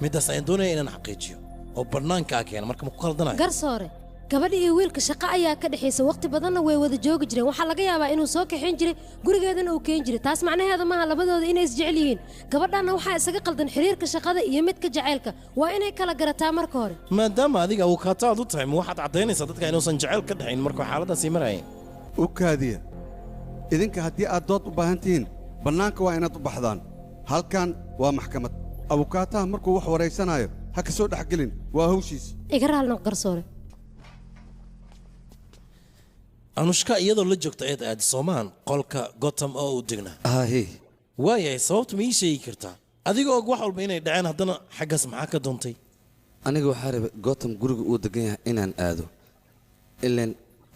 middaas ayaan doonaya inaan xaqiijiyo oo bannaankaa keena marka ma ku khaldanayo garsoore gabadha iyo wiilka shaqo ayaa ka dhexaysa waqti badanna way wada joogi jireen waxaa laga yaabaa inuu soo kaxayn jiray gurigeedana uu keen jiray taas macnaheeda maaha labadooda inay isjecel yihiin gabadhaanna waxaa isaga qaldan xiriirka shaqada iyo midka jacaylka waa inay kala garataa marka hore maadaama adiga awokaato aad u tahay ma waxaad caddaynaysaa dadka inuusan jacayl ka dhexayn markuu xaaladdaasii marayeen u kaadiya idinka haddii aad dood u baahan tihiin bannaanka waa inaad u baxdaan halkan waa maxkamad abukaataha markuu wax waraysanaayo ha ka soo dhexgelin waa hawshiisa iga raalnoq garsoore anushka iyadoo la joogta eed aadi soomaan qolka gotham oo u degnaa hahi waayahay sababta ma ii sheegi kartaa adigoo og wax walba inay dhaceen haddana xaggaas maxaa ka doontay aniga waxaa rabay gotham guriga uu degan yahay inaan aado ilaan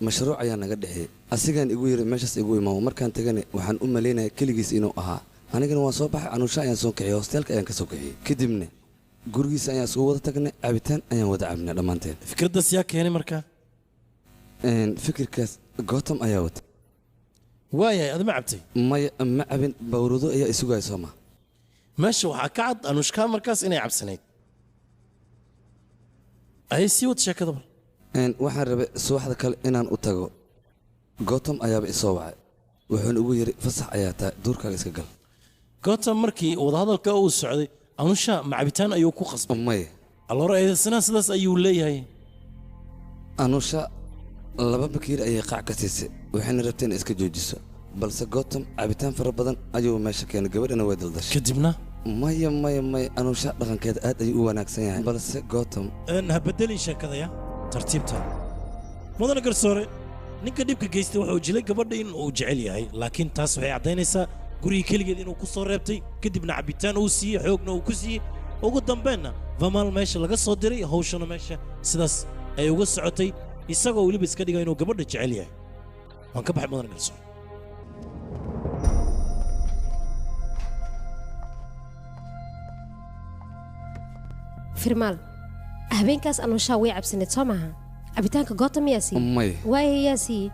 mashruuc ayaa naga dhexeeyey asigaan igu yiri meeshaas igu imaamo markaan tegane waxaan u malaynaya keligiis inuu ahaa anigana waan soo baxay anuusha ayaan soo kaxiyey hoosteelka ayaan ka soo kaxiyey kadibna gurigiisa ayaan isugu wada tagnay cabitaan ayaan wada cabnay dhammaanteen fikraddaas yaa keenay markaa fikirkaas gotham ayaa wata waayahay adima cabtay maya ma cabin bawrudo ayaa isugaya soo maa meesha waxaa ka cad anushka markaas inay cabsanayd ayay sii wad sheekadaba waxaan rabay subaxda kale inaan u tago gotham ayaaba isoo wacay wuxuuna ugu yidhi fasax ayaa tahay duurkaaga iska gal gotham markii wadahadalka uu socday anusha macabitaan ayuu ku qasbay maya alloor eedaysanaha sidaas ayuu leeyahay anusha laba bakiir ayay qaac ka siisay waxayna rabtay inay iska joojiso balse gotham cabitaan fara badan ayuu meesha keenay gabadhana way daldashay kadibna maya anusha dhaqankeeda aad ayuu u wanaagsan yahay balse gotham ha bedelin sheekadaya tartiibta mudana garsoore ninka dhibka geystay wuxuu jilay gabadha in uu jecel yahay laakiin taas waxay caddaynaysaa gurigii keligeed inuu ku soo reebtay kadibna cabitaan uu siiyey xoogna uu ku siiyey ugu dambaynna vamaal meesha laga soo diray hawshana meesha sidaas ay uga socotay isagoo weliba iska dhiga inuu gabadha jecel yahay waan ka baxay mudana garsoore firmaal habeenkaas anuushaa way cabsaneed soo maaha cabitaanka gotham yaa siiyey maya waaye yaa siiyey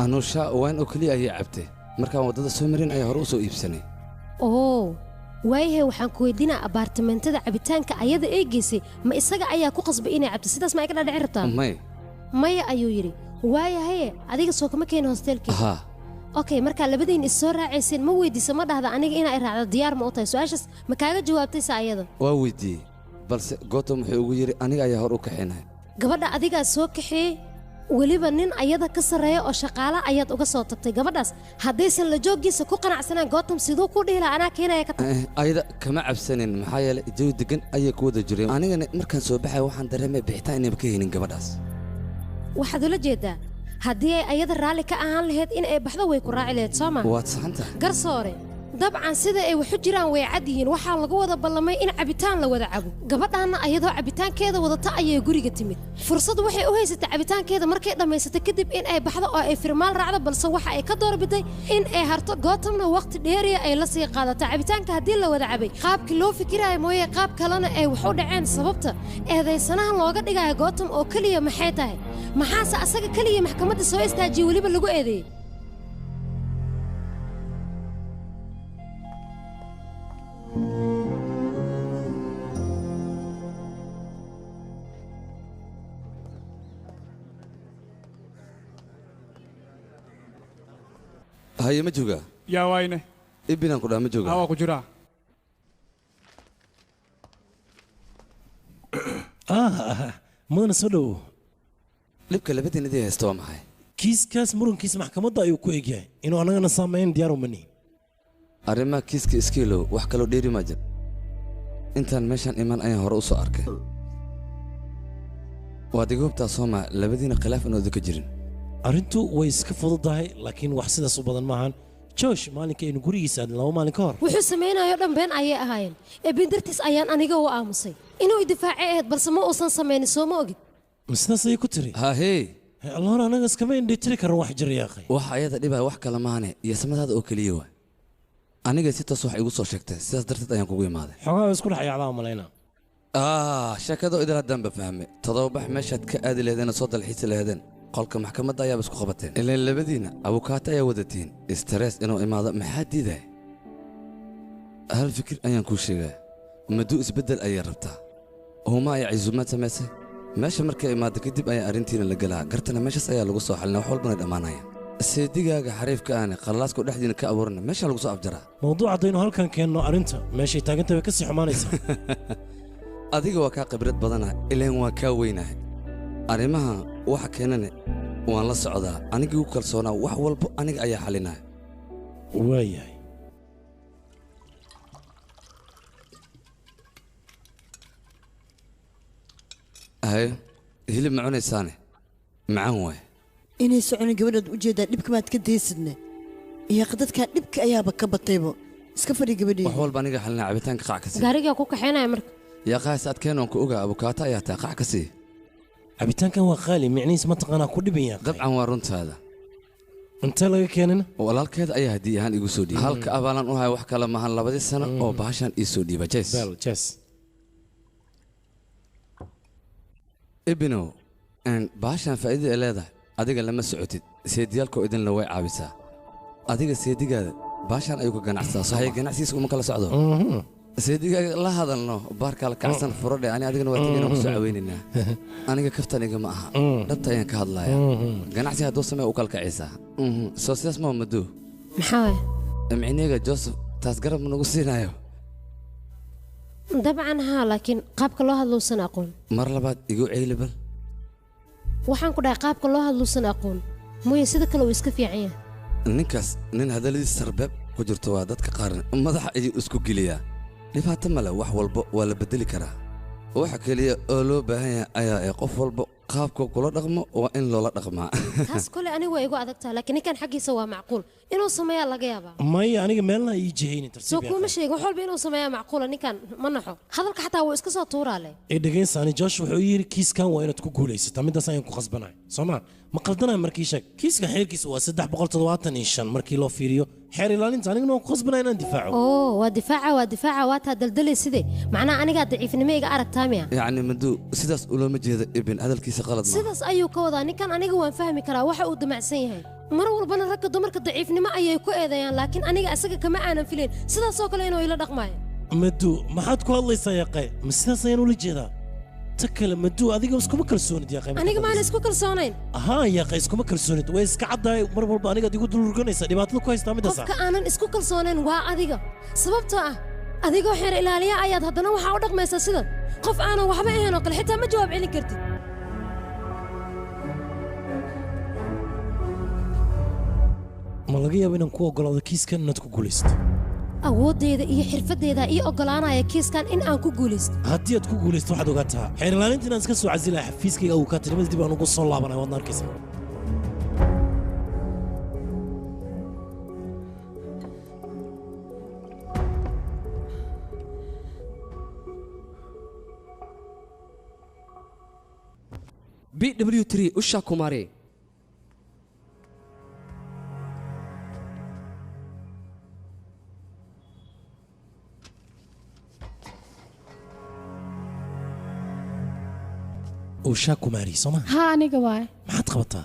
anusha waan oo keliya ayay cabtay markaan waddada soo marin ayaa hore u soo iibsanay oo waayahay waxaan ku weydiinaa abaartamentada cabitaanka ayada ee geysay ma isaga ayaa ku qasbay inay cabto sidaas ma ay ka dhadhici rabtaa maya maya ayuu yidhi waayahaye adiga soo kama keeni hoosteelkii haa okay markaa labadiin is soo raacayseen ma weydiisa ma dhahda aniga inaa i raacdo diyaar ma u tahay su-aashaas ma kaaga jawaabtaysa ayada waa weydiiyey balse gotham wuxuu ugu yidhi aniga ayaa hor u kaxinaya gabadha adigaa soo kaxeeyey weliba nin ayada ka sareeyo oo shaqaale ayaad uga soo tagtay gabadhaas haddaysan la joogiisa ku qanacsanaan Gotham sidoo ku dhihi lahaa anaa keenaya ka tag ayada kama cabsanin maxaa yeelay jawi degan ayay ku wada jireen anigana markaan soo baxay waxaan dareemay bixitaan inay ka helin gabadhaas waxaad ula jeedaa haddii ay ayada raalli ka ahaan lahayd in ay baxdo way ku raaci lahayd soo ma waad saxantahay garsoore dabcan sida ay waxu jiraan way cad yihiin waxaa lagu wada ballamay in cabitaan la wada cabo gabadhaana ayadoo cabitaankeeda wadata ayay guriga timid fursad waxay u haysatay cabitaankeeda markay dhammaysatay kadib in ay baxdo oo ay firmaal raacdo balse waxa ay ka doorbiday in ay harto Gothamna waqti dheeriya ay la sii qaadato cabitaanka haddii la wada cabay qaabkii loo fikirayo mooye qaab kalena ay wax u dhaceen sababta eedaysanahan looga dhigayo Gotham oo kaliya maxay tahay maxaase asaga kaliya maxkamadda soo istaajiyay weliba lagu eedeeyay هاي ما جوجا يا وينه ابنان كلها ما جوجا هوا كجرا mudana soo dhowow libka labadii nadii haysta waa maxay kiiskaas murankiisa maxkamadda ayuu ku egyahay inuu annagana saamayn diyaar uma nihin arrimaha kiiska iskiilow wax kaloo dheeri ma jir intaan meeshaan iman ayaan hore u soo arkay waad iga hubtaa sooma labadiina khilaaf inooda ka jirin arrintu way iska fududahay laakiin wax sidaas u badan maahan joosh maalinka aynu gurigiisa aadin 2 maalin ka hor wuxuu samaynayo dhan been ayay ahaayeen bindartiis ayaan aniga u aamusay inuu idifaaci ahayd balse ma uusan samaynin soo ma ogid sidaas ayay ku tiri hahee allahna anaga iskama indhitiri karan wax jira yaaqay waxa ayada dhibaya wax kale maahane iyo samadaada oo keliya waa aniga si toos wax igu soo sheegtay sidaas darteed ayaan kugu imaaday xogaa isku dhex yaacdaa malayna sheekado idil haddaan ba fahmay todobabax meeshaad ka aadi laheedeen soo dalxiisi laheedeen qolka maxkamadda ayaaba isku qabateen ilaan labadiina abukaata ayaa wadatiin stress inuu imaado maxaa diiday hal fikir ayaan kuu sheegaa maduu isbeddel ayay rabtaa huma ay cisuumaad samaysay meesha markay imaado kadib ayaa arrintiina la gelaa gartana meeshaas ayaa lagu soo xalinaa wax walbana dhammaanaya seedigaaga xariifka aane qalalaasku dhexdiina ka abuurana meesha lagu soo afjaraa mawduuc haddaynu halkan keenno arrinta meeshay taagantay way ka sii xumaanaysaa adiga waa kaa khibrad badana ilaan waa kaa weynahay arrimaha waxa keenane waan la socdaa anigii u kalsoonaa wax walbo aniga ayaa xalinaya waayahay hayo hilib ma cunaysaane macaan waay inay soconin gabadhaad u jeedaa dhibka maad ka daysidne iyo dadkan dhibka ayaaba ka bataybo iska fadhi gabadhii wax walba aniga xalinaa cabitaanka qac ka sii gaarigaa ku kaxaynaya marka yaa qaas adkeen oon ku ogaa abukaata ayaa taa qac ka sii cabitaankan waa qaali micnihiis mataqaanaa ku dhibaya dabcan waa runtaada intee laga keenina walaalkeeda ayaa haddii ahaan igu soo dhiibay halka abaalan u haya wax kale maahan 2 sano oo bahashan ii soo dhiiba jes ibnow bahashan faa'iidada ay leedahay adiga lama socotid seediyaalkoo idinla way caabisaa adiga seedigaada bahashan ayuu ka ganacsadaa soo haya ganacsigiisa uma kala socdo seedigaaga la hadalno baarkaa la kacsan furodhe ani adigana waa tegayna ku soo caweynaynaa aniga kaftaniga ma aha dhabta ayaan ka hadlaya ganacsi hadduu samee u kalkacisaa soo sidaas maa maduu maxaa waay micniga joseph taas garab ma nagu siinayo dabcan haa laakiin qaabka loo hadluusan aqoon mar labaad igu ceylibal waxaan ku dhahay qaabka loo hadluusan aqoon mooye sida kale uu iska fiican yahay ninkaas nin hadalladiis sarbeeb ku jirto waa dadka qaarna madaxa ayuu isku geliyaa dhibaato male wax walba waa la beddeli karaa waxa keliya oo loo baahan yahay ayaa qof walba qaabka kula dhaqmo waa in loola dhaqmaa taas kole anigu waa igu adagtaa laakiin ninkan xaggiisa waa macquul inuu sameeyaa laga yaabaa maya aniga meelna ii jihaynin tartiib soo kuma sheegin wax walba inuu sameeyaa macquula ninkan ma naxo hadalka xataa wuu iska soo tuuraa leh dhegaysaani josh wuxuu yidhi kiiskan waa inaad ku guulaysataa midaas ayaan ku khasbanahay soo ma ma qaldanayo markii sheeg kiiskan xeerkiisa waa 375 markii loo fiiriyo xeer ilaalinta aniguna waan ku khasbanaya inaan difaaco waa difaaca waa taa daldalay sidee macnaha anigaa daciifnimo iga aragtaa miya yacni maduu sidaas ulooma jeeda ibn hadalkiisa qalad ma sidaas ayuu ka wadaa ninkan aniga waan fahmi karaa waxa uu damacsan yahay mar walbana ragga dumarka daciifnimo ayay ku eedeeyaan laakiin aniga asaga kama aanan filayn sidaasoo kale inuu ila dhaqmaayo maduu maxaad ku hadlaysaa yaqay ma sidaas ayaan ula jeedaa ta kale maduu adiga iskuma kalsoonid yaqay aniga maana isku kalsoonayn yaqay iskuma kalsoonid way iska caddahay mar walba aniga adigu dulurganaysa dhibaatada ku haystaa midaas qofka aanan isku kalsoonayn waa adiga sababtoo ah adigoo xeer ilaaliya ayaad haddana waxaa u dhaqmaysaa sidan qof aanan waxba ahayn oo kale xitaa ma jawaab celin kartid ma laga yaabo inaan ku ogolaado kiiskan inaad ku guulaysto awooddeeda iyo xirfaddeeda ii ogolaanaya kiiskan in aan ku guulaysto haddii aad ku guulaysto waxaad ogaataa xeer ilaalinta inaan iska soo casilahay xafiiskayga awokaatinimada dib aan ugu soo laabanay waadna arkaysa BW3 Usha Kumari. Usha Kumari soma ها aniga waay maxaad qabataa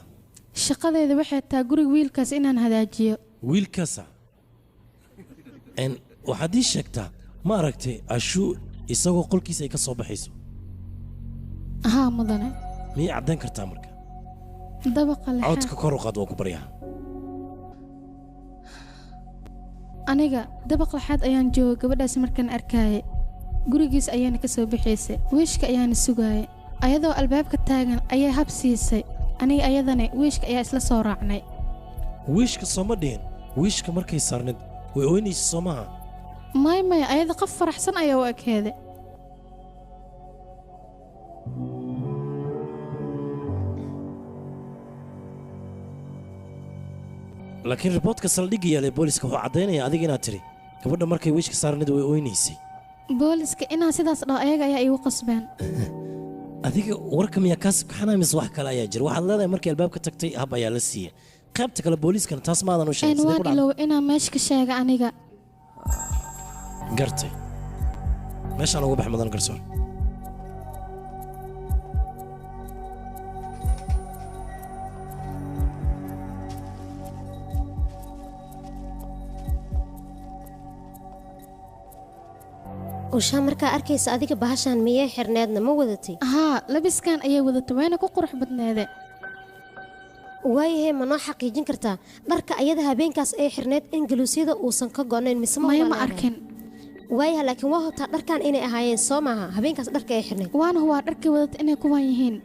shaqadeeda waxay tahay guriga wiilkaas inaan hagaajiyo wiilkaasa waxaad ii sheegtaa ma aragtay ashuu isagoo qolkiisa ay ka soo baxayso haa mudane miyay caddayn kartaa marka dabaqa lexaad codka kor u qaad waa ku baryaa aniga dabaq lexaad ayaan joogay gabadhaas markaan arkaayay gurigiis ayaana ka soo baxaysay wiishka ayaana sugaayay ayadoo albaabka taagan ayay hab siisay aniga ayadana wiishka ayaa isla soo raacnay wiishka sooma dhihin wiishka markay saarnid way ooynaysa soo maaha maya ayada qof faraxsan ayaa u ekeeday laakiin riboodka saldhigga yaalay booliska wuxuu caddaynaya adiga inaad tidhi gabadha markay wiishka saarnid way ooynaysay booliska inaan sidaas dhaho ayaga ayaa iigu qasbeen adiga warka miyaa kaas kaxanaa mise wax kale ayaa jira waxaad leedahay markii albaabka tagtay hab ayaa la siiyey qaybta kale booliiskana taas maadan u sheegay waan ilow inaan meesha ka sheega aniga gartay meeshaan ugu bax mudan garsoor usha markaa arkaysa adiga bahashaan miyay xirneedna ma wadatay haa labiskan ayay wadatay wayna ku qurux badneede waayahay ma noo xaqiijin kartaa dharka ayada habeenkaas ay xirneed in galuusyada uusan ka go'nayn mise maya ma arkin waayaha laakiin waa hubtaa dharkan inay ahaayeen soo maaha habeenkaas dharka ay xirneed waana waa dharkii wadatay inay kuwan yihiin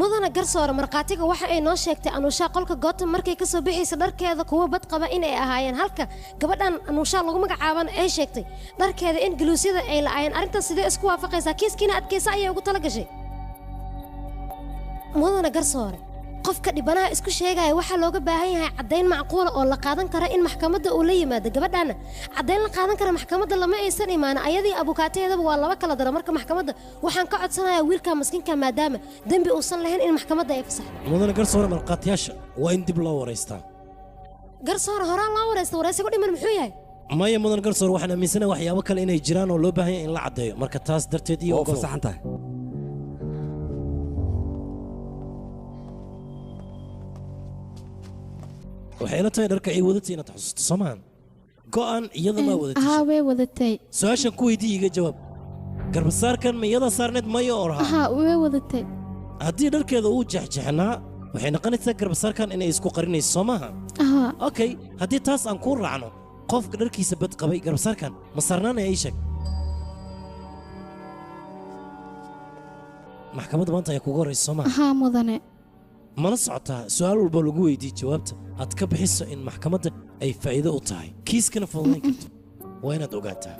mudana garsoore markhaatiga waxa ay noo sheegtay anuushaa qolka goobta markay ka soo bixaysa dharkeeda kuwa bad qaba inay ahaayeen halka gabadhan anuushaa lagu magacaabana ay sheegtay dharkeeda in galuusyada ay la'aayeen arrintan sidee isku waafaqaysaa kiiskiina adkaysa ayay ugu tala gashay mudana garsoore qofka dhibanaha isku sheegaya waxaa looga baahan yahay caddayn macquula oo la qaadan kara in maxkamadda uu la yimaado gabadhaana caddayn la qaadan kara maxkamadda lama aysan imaana ayadii abukaateedaba waa laba kala dara marka maxkamadda waxaan ka codsanayaa wiilka maskiinka maadaama dembi uusan lahayn in maxkamadda ay fasaxdo mudana garsoore markhaatiyaasha waa in dib loo waraystaa garsoore horaan loo waraysta waraysigu dhiman muxuu yahay maya mudan garsoore waxaan aaminsanahay waxyaabo kale inay jiraan oo loo baahan yahay in la caddeeyo marka taas darteed iyo fasaxan tahay waxay la tahay dharka ay wadatay inaad xusuusto soomaan go'an iyada maa wadatay haa way wadatay su-aashan ku weydii iga jawaab garbasaarkan ma iyada saarneed mayo oo rahaa haa way wadatay haddii dharkeeda uu jexjexnaa waxay noqonaysaa garbasaarkan inay isku qarinayso soo maaha haa okay haddii taas aan kuu raacno qofka dharkiisa bad qabay garbasaarkan ma saarnaanaya ii sheeg maxkamadda maanta ayaa kugu horraysa soo maaha haa mudane mala socotaa su'aal walba lagu weydiiye jawaabta aad ka bixiso in maxkamadda ay faa'iido u tahay kiiskana fududayn karto waa inaad ogaataa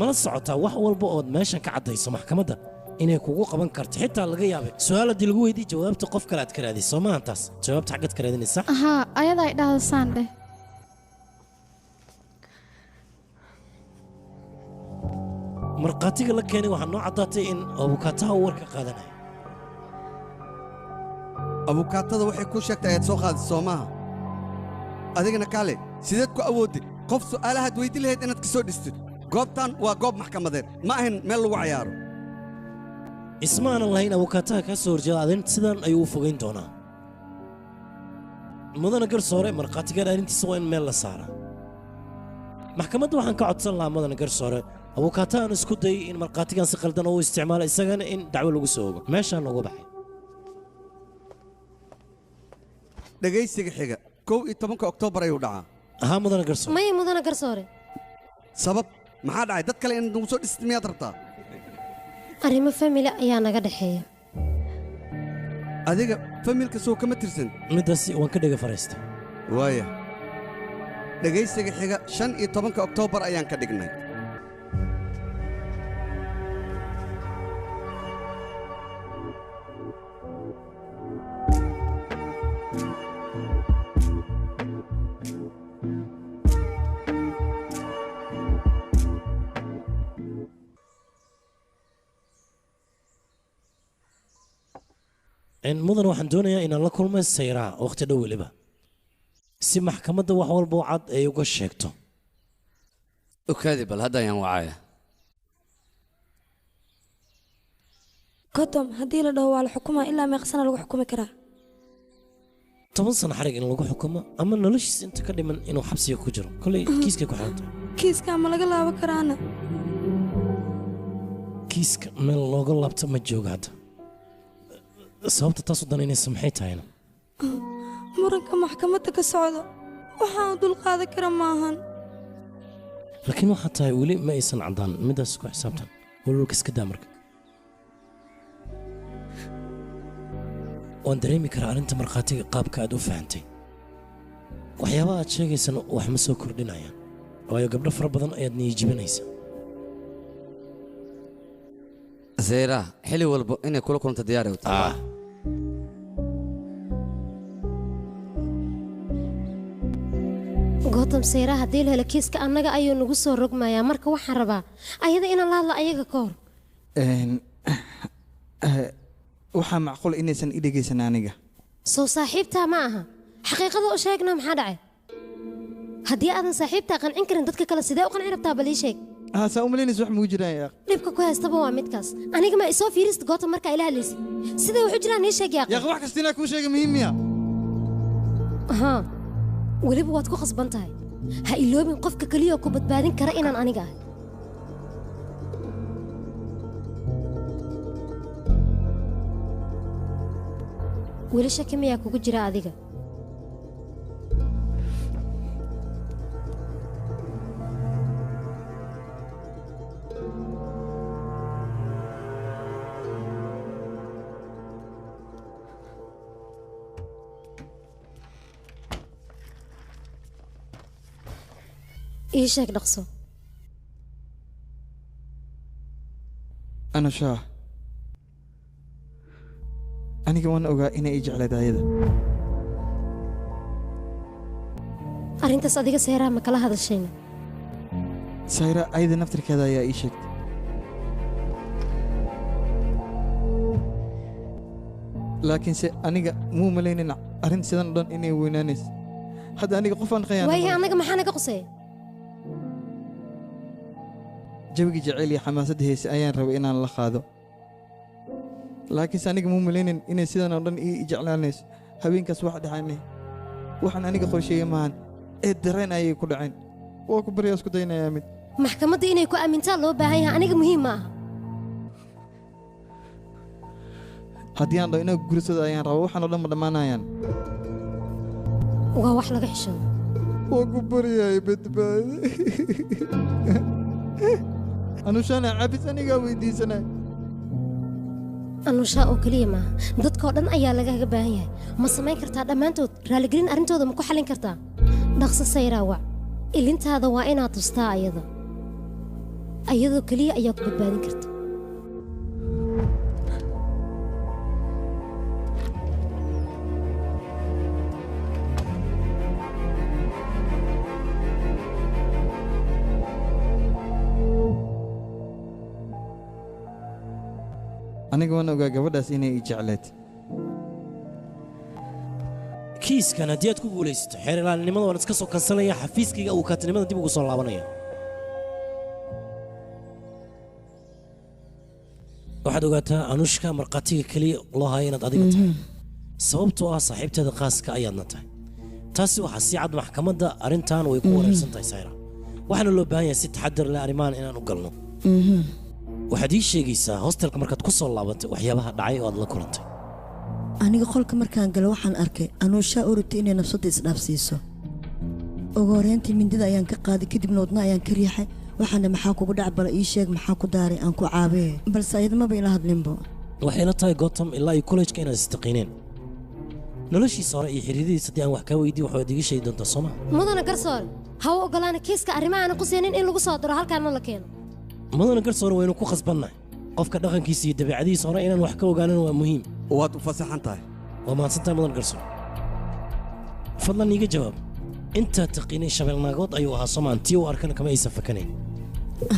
mala socotaa wax walba ood meeshan ka caddayso maxkamadda inay kugu qaban karto xitaa laga yaabay su'aal haddii lagu weydiiye jawaabta qof kale aad ka raadayso soo maahan taas jawaabta xaggaad ka raadinaysaa haa ayadaa ay dhahda saan dheh markhaatiga la keenay waxaa noo caddaatay in abukaataha uu warka qaadanaya abukaatada waxay kuu sheegtay ayaad soo qaadis soo maaha adigana kaale sideed ku awoodid qof su'aalahaad weyddi lahayd inaad ka soo dhistid goobtan waa goob maxkamadeed ma ahayn meel lagu cayaaro isma aanan lahayn abukaataha kaa soo horjeeda adin sidan ayuu u fogayn doonaa mudana garsoore markhaatigaan arrintiisa waa in meel la saaraa maxkamadda waxaan ka codsan lahaa mudana garsoore abukaatahan isku dayay in markhaatigan si qaldan oo u isticmaalo isagana in dacwo lagu soo ogo meeshaan uga baxay dhegaysiga xiga 11 Oktoobar ayuu dhacaa ahaa mudana garsoore maya mudana garsoore sabab maxaa dhacay dad kale inaad nagu soo dhistid miyaad rabtaa arrimo famili ayaa naga dhexeeya adiga familka soo kama tirsan middaasi waan ka dhega faraystay waaya dhegaysiga xiga 15 Oktoobar ayaan ka dhignay mudan waxaan doonayaa inaan la kulmay sayraa waqti dhow weliba si maxkamadda wax walba oo cad ay uga sheegto okaadi bal hadda ayaan wacaya gotom haddii la dhaho waa la xukumaa ilaa meeqsana lagu xukumi karaa 10 sano xarig in lagu xukumo ama noloshiisa inta ka dhiman inuu xabsiga ku jiro kolay kiiska ku xiranta kiiska ma laga laaban karaana kiiska meel looga laabto ma jooga hadda sababta taas u danaynaysa maxay tahayna muranka maxkamadda ka socda waxaan dul qaadan kara maahan laakiin waxaa tahay weli ma aysan caddaan middaas ku xisaabtan walwalka iska daa marka waan dareemi karaa arrinta markhaatiga qaabka aad u fahantay waxyaabaha aad sheegaysana wax ma soo kordhinayaan waayo gabdho fara badan ayaad niyijibinaysa zeyra xili walba inay kula kulanta diyaar u tahay gootam sayra haddii la helo kiiska annaga ayuu nagu soo rogmayaa marka waxaan rabaa ayada inaan la hadlo ayaga ka hor waxaa macquul inaysan i dhegaysan aniga soo saaxiibtaa ma aha xaqiiqada u sheegna maxaa dhacay haddii aadan saaxiibtaa qancin karin dadka kale sidee u qanci rabtaa bal ii sheeg saa u malaynaysa wax mugu jiraan yaa dhibka ku haystaba waa midkaas aniga ma isoo fiirista gootam markaa ila hadlaysid siday waxu jiraan ii sheeg yaaq wax kasta inaa kuu sheega muhiim miya haa weliba waad ku khasban tahay ha iloobin qofka keliya oo ku badbaadin kara inaan aniga ahay weli shaki miyaa kugu jira adiga ii sheeg dhaqso ana shaah aniga waan ogaa inay ii jeclayd ayada arrintaas adiga sayraa ma kala hadashayna sayra ayada naftirkeeda ayaa ii sheegtay laakiinse aniga muu malaynin arrin sidan o dhan inay weynaanayso hadda aniga qofaan waayahay annaga maxaa naga quseeya jawigii jacayl iyo xamaasadda heese ayaan rabay inaan la qaado laakiinse aniga muu malaynin inay sidan oo dhan ii jeclaanayso habeenkaas wax dhacaynay waxaan aniga qorsheeye maahan ee dareen ayay ku dhaceen waa ku baryaa isku daynayaa mid maxkamadda inay ku aamintaa loo baahan yahay aniga muhiim ma aha haddii aan dhaho inaga gursada ayaan rabaa waxaan oo dhan ma dhammaanayaan waa wax laga xishoodo waa ku baryahay badbaade anushaana cabis anigaa weydiisanay anushaa oo keliya maaha dadkoo dhan ayaa lagaga baahan yahay ma samayn kartaa dhammaantood raaligelin arrintooda ma ku xallin kartaa dhaqso sayraa wac ilintaada waa inaad tustaa ayada ayadoo keliya ayaa ku badbaadin karta aniga waan ogaa gabadhaas inay ii jecleed kiiskan haddii aad ku guulaysato xeer ilaalinimada waan iska soo kansanaya xafiiskayga uu kaatinimada dib ugu soo laabanaya waxaad ogaataa anushka markhaatiga keliya loo haya inaad adiga tahay sababtoo ah saaxiibteeda qaaska ayaadna tahay taasi waxaa si cad maxkamadda arrintan way ku wareersan tahay sayra waxaana loo baahan yahay si taxadar leh arrimahan inaan u galno waxaad ii sheegaysaa hostelka markaad ku soo laabatay waxyaabaha dhacay oo aad la kulantay aniga qolka markaan galo waxaan arkay anuushaa urutay inay nafsadda isdhaafsiiso ugu horreyntii mindida ayaan ka qaaday kadibna wadna ayaan ka riixay waxaana maxaa kugu dhac bala ii sheeg maxaa ku daaray aan ku caabee balse ayadmaba ila hadlinbo waxay la tahay gotham ilaa iyo kollejka inaad istaqiineen noloshiisa hore iyo xiriiradiisa haddii aan wax kaa weydiiyo waxaad iga sheegi doontaa soo ma mudana garsoore ha u ogolaana kiiska arrimaha aan qusaynin in lagu soo diro halkaana la keeno mudana garsoore waynu ku khasbannahay qofka dhaqankiisa iyo dabeecadiisa hore inaan wax ka ogaanan waa muhiim waad u fasaxan tahay waa mahadsantahay mudan garsoore fadlan iiga jawaab intaad taqiinay shabeelnaagood ayuu ahaa soomaan tii u arkana kama aysan fakanayn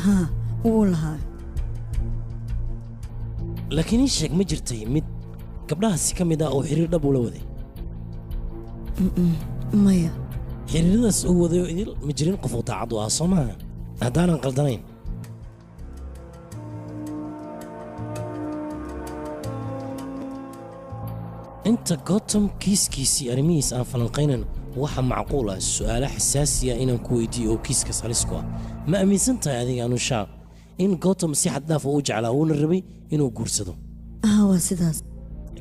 haa wuu lahaa laakiin ii sheeg ma jirtay mid gabdhahaasi ka mid ah oo xiriir dhab ula waday maya xiriiradaas uu wadayo idil ma jirin qof uu daacad u ahaa soo maaha haddaanan qaldanayn inta gotham kiiskiisii arrimihiis aan falanqaynan waxa macquul ah su'aalo xasaasiya inaan ku weydiiyo oo kiiskas halis ku ah ma aaminsan tahay adiga anushaa in gotham si xad dhaaf u jeclaa uuna rabay inuu guursado waa sidaas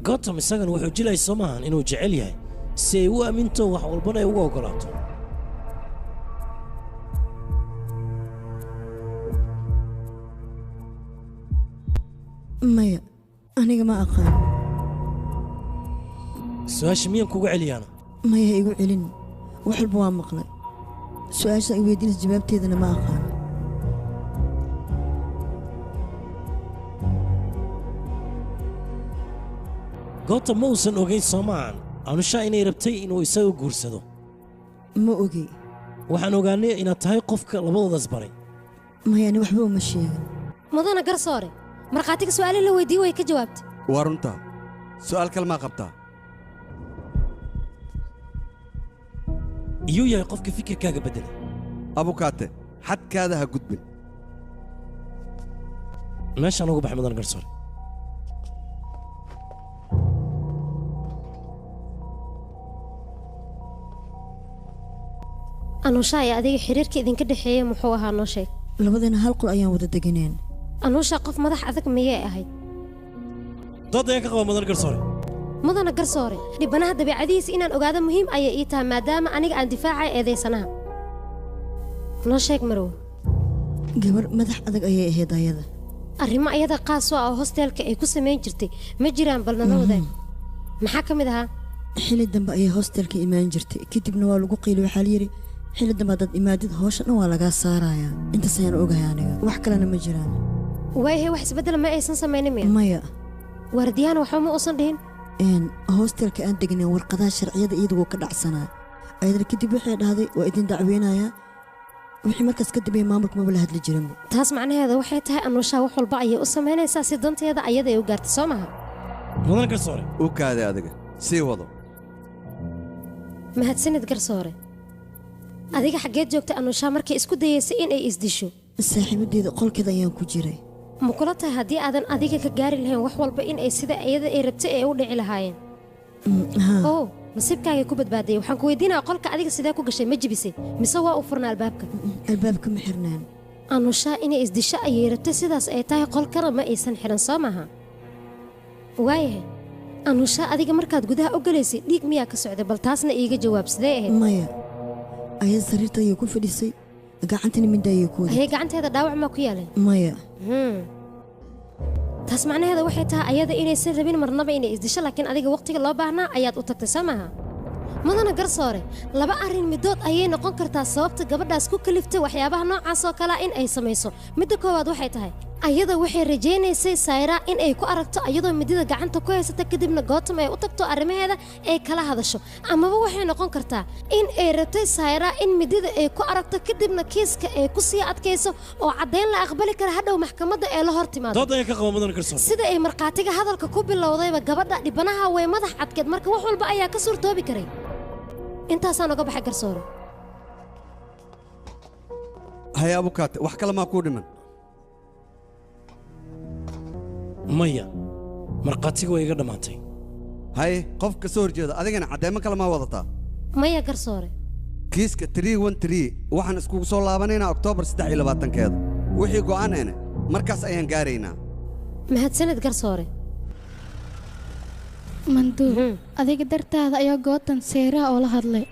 gotham isagana wuxuu jilay soo maahan inuu jecel yahay si ay u aaminto wax walbana ay uga oggolaato maya aniga ma aqaan su-aasha miyaan kuga celiyaana maya ha igu celin wax walba waa maqlay su-aasha i weydiinaysa jawaabteedana ma aqaan goobta ma uusan ogayn soo maahan anushaa inay rabtay inuu isaga guursado ma ogi waxaan ogaanay inaad tahay qofka labadoodaas baray maya ani waxba uma sheegin mudana garsoore markhaatiga su'aale la weydiiyey way ka jawaabtay waa runtaa su'aal kale maa qabtaa iyuu yahay qofka fikirkaaga beddelay abukaate xadkaada ha gudbin meeshaan ugu baxay mudan garsoore anuusha iyo adiga xiriirka idinka dhexeeya muxuu ahaa noo sheeg labadana hal qol ayaan wada deganeen anuusha qof madax adag miyay ahayd dood ayaan ka qaba mudan garsoore mudana garsoore dhibanaha dabeecadihiisa inaan ogaado muhiim ayay ii tahay maadaama aniga aan difaacay eedaysanaha noo sheeg marow gabar madax adag ayay ahayd ayada arrimo ayada qaas oo ah hosteelka ay ku samayn jirtay ma jiraan bal nala wadaag maxaa ka mid ahaa xilli dambe ayay hosteelka imaan jirtay kadibna waa lagu qiili waxaa la yidhi xilli dambe haddaad imaadid howsha dhan waa lagaa saarayaa intaas ayaan ogahay aniga wax kalena ma jiraan waayahay wax isbeddela ma aysan samaynin miya maya waardiyaana waxba ma uusan dhihin hosteelka aan degneen warqadaha sharciyada iyadugoo ka dhacsanaa ayadana kadib waxay dhahday waa idin dacweynayaa wixii markaas ka dambeeyey maamulka maba la hadli jirinba taas macnaheeda waxay tahay anuushaa wax walba ayay u samaynaysaa si danteeda ayada ay u gaartay soo maha mudan garsoore u kaaday adiga sii wado mahadsanid garsoore adiga xaggeed joogtay anuushaa markay isku dayaysay in ay isdisho saaxiibadeeda qolkeeda ayaan ku jiray ma kula tahay haddii aadan adiga ka gaari lahayn wax walba in ay sida iyada ay rabtay ay u dhici lahaayeen oo nasiibkaagay ku badbaadayay waxaan ku weydiinaya qolka adiga sidee ku gashay ma jibisay mise waa u furnaa albaabka albaabka ma xirnaan anushaa inay isdisho ayay rabtay sidaas ay tahay qolkana ma aysan xiran soo maaha waayahay anushaa adiga markaad gudaha u galaysay dhiig miyaa ka socday bal taasna iiga jawaab sidee ahayd maya ayad sariirta ayay ku fadhisay gacantana midda ayay ku waday ayay gacanteeda dhaawac maa ku yaaleen maya taas macnaheeda waxay tahay ayada inaysan rabin marnaba inay isdisho laakiin adiga waqtiga loo baahnaa ayaad u tagtay soo maaha mudana garsoore laba arrin midood ayay noqon kartaa sababta gabadhaas ku kaliftay waxyaabaha noocaas oo kalea in ay samayso midda koowaad waxay tahay ayada waxay rajaynaysay sayraa in ay ku aragto ayadoo midida gacanta ku haysata kadibna gootam ay u tagto arrimaheeda ay kala hadasho amaba waxay noqon kartaa in ay rabtay sayraa in midida ay ku aragto kadibna kiiska ay ku sii adkayso oo caddayn la aqbali kara hadhow maxkamadda ee la hor timaado dood ayaan ka qaba mudan garsoore sida ay markhaatiga hadalka ku bilowdayba gabadha dhibanaha way madax cadkeed marka wax walba ayaa ka suurtoobi karay intaasaan oga baxay garsoore haye abukaate wax kale maa kuu dhiman maya markhaatiga way iga dhammaatay haye qof ka soo horjeeda adigana caddeemo kale maa wadataa maya garsoore kiiska 313 waxaan iskugu soo laabanaynaa oktoobar 23-keeda wixii go'aaneene markaas ayaan gaaraynaa mahadsanid garsoore manduub adiga dartaada ayaa gootan seeraha oo la hadlay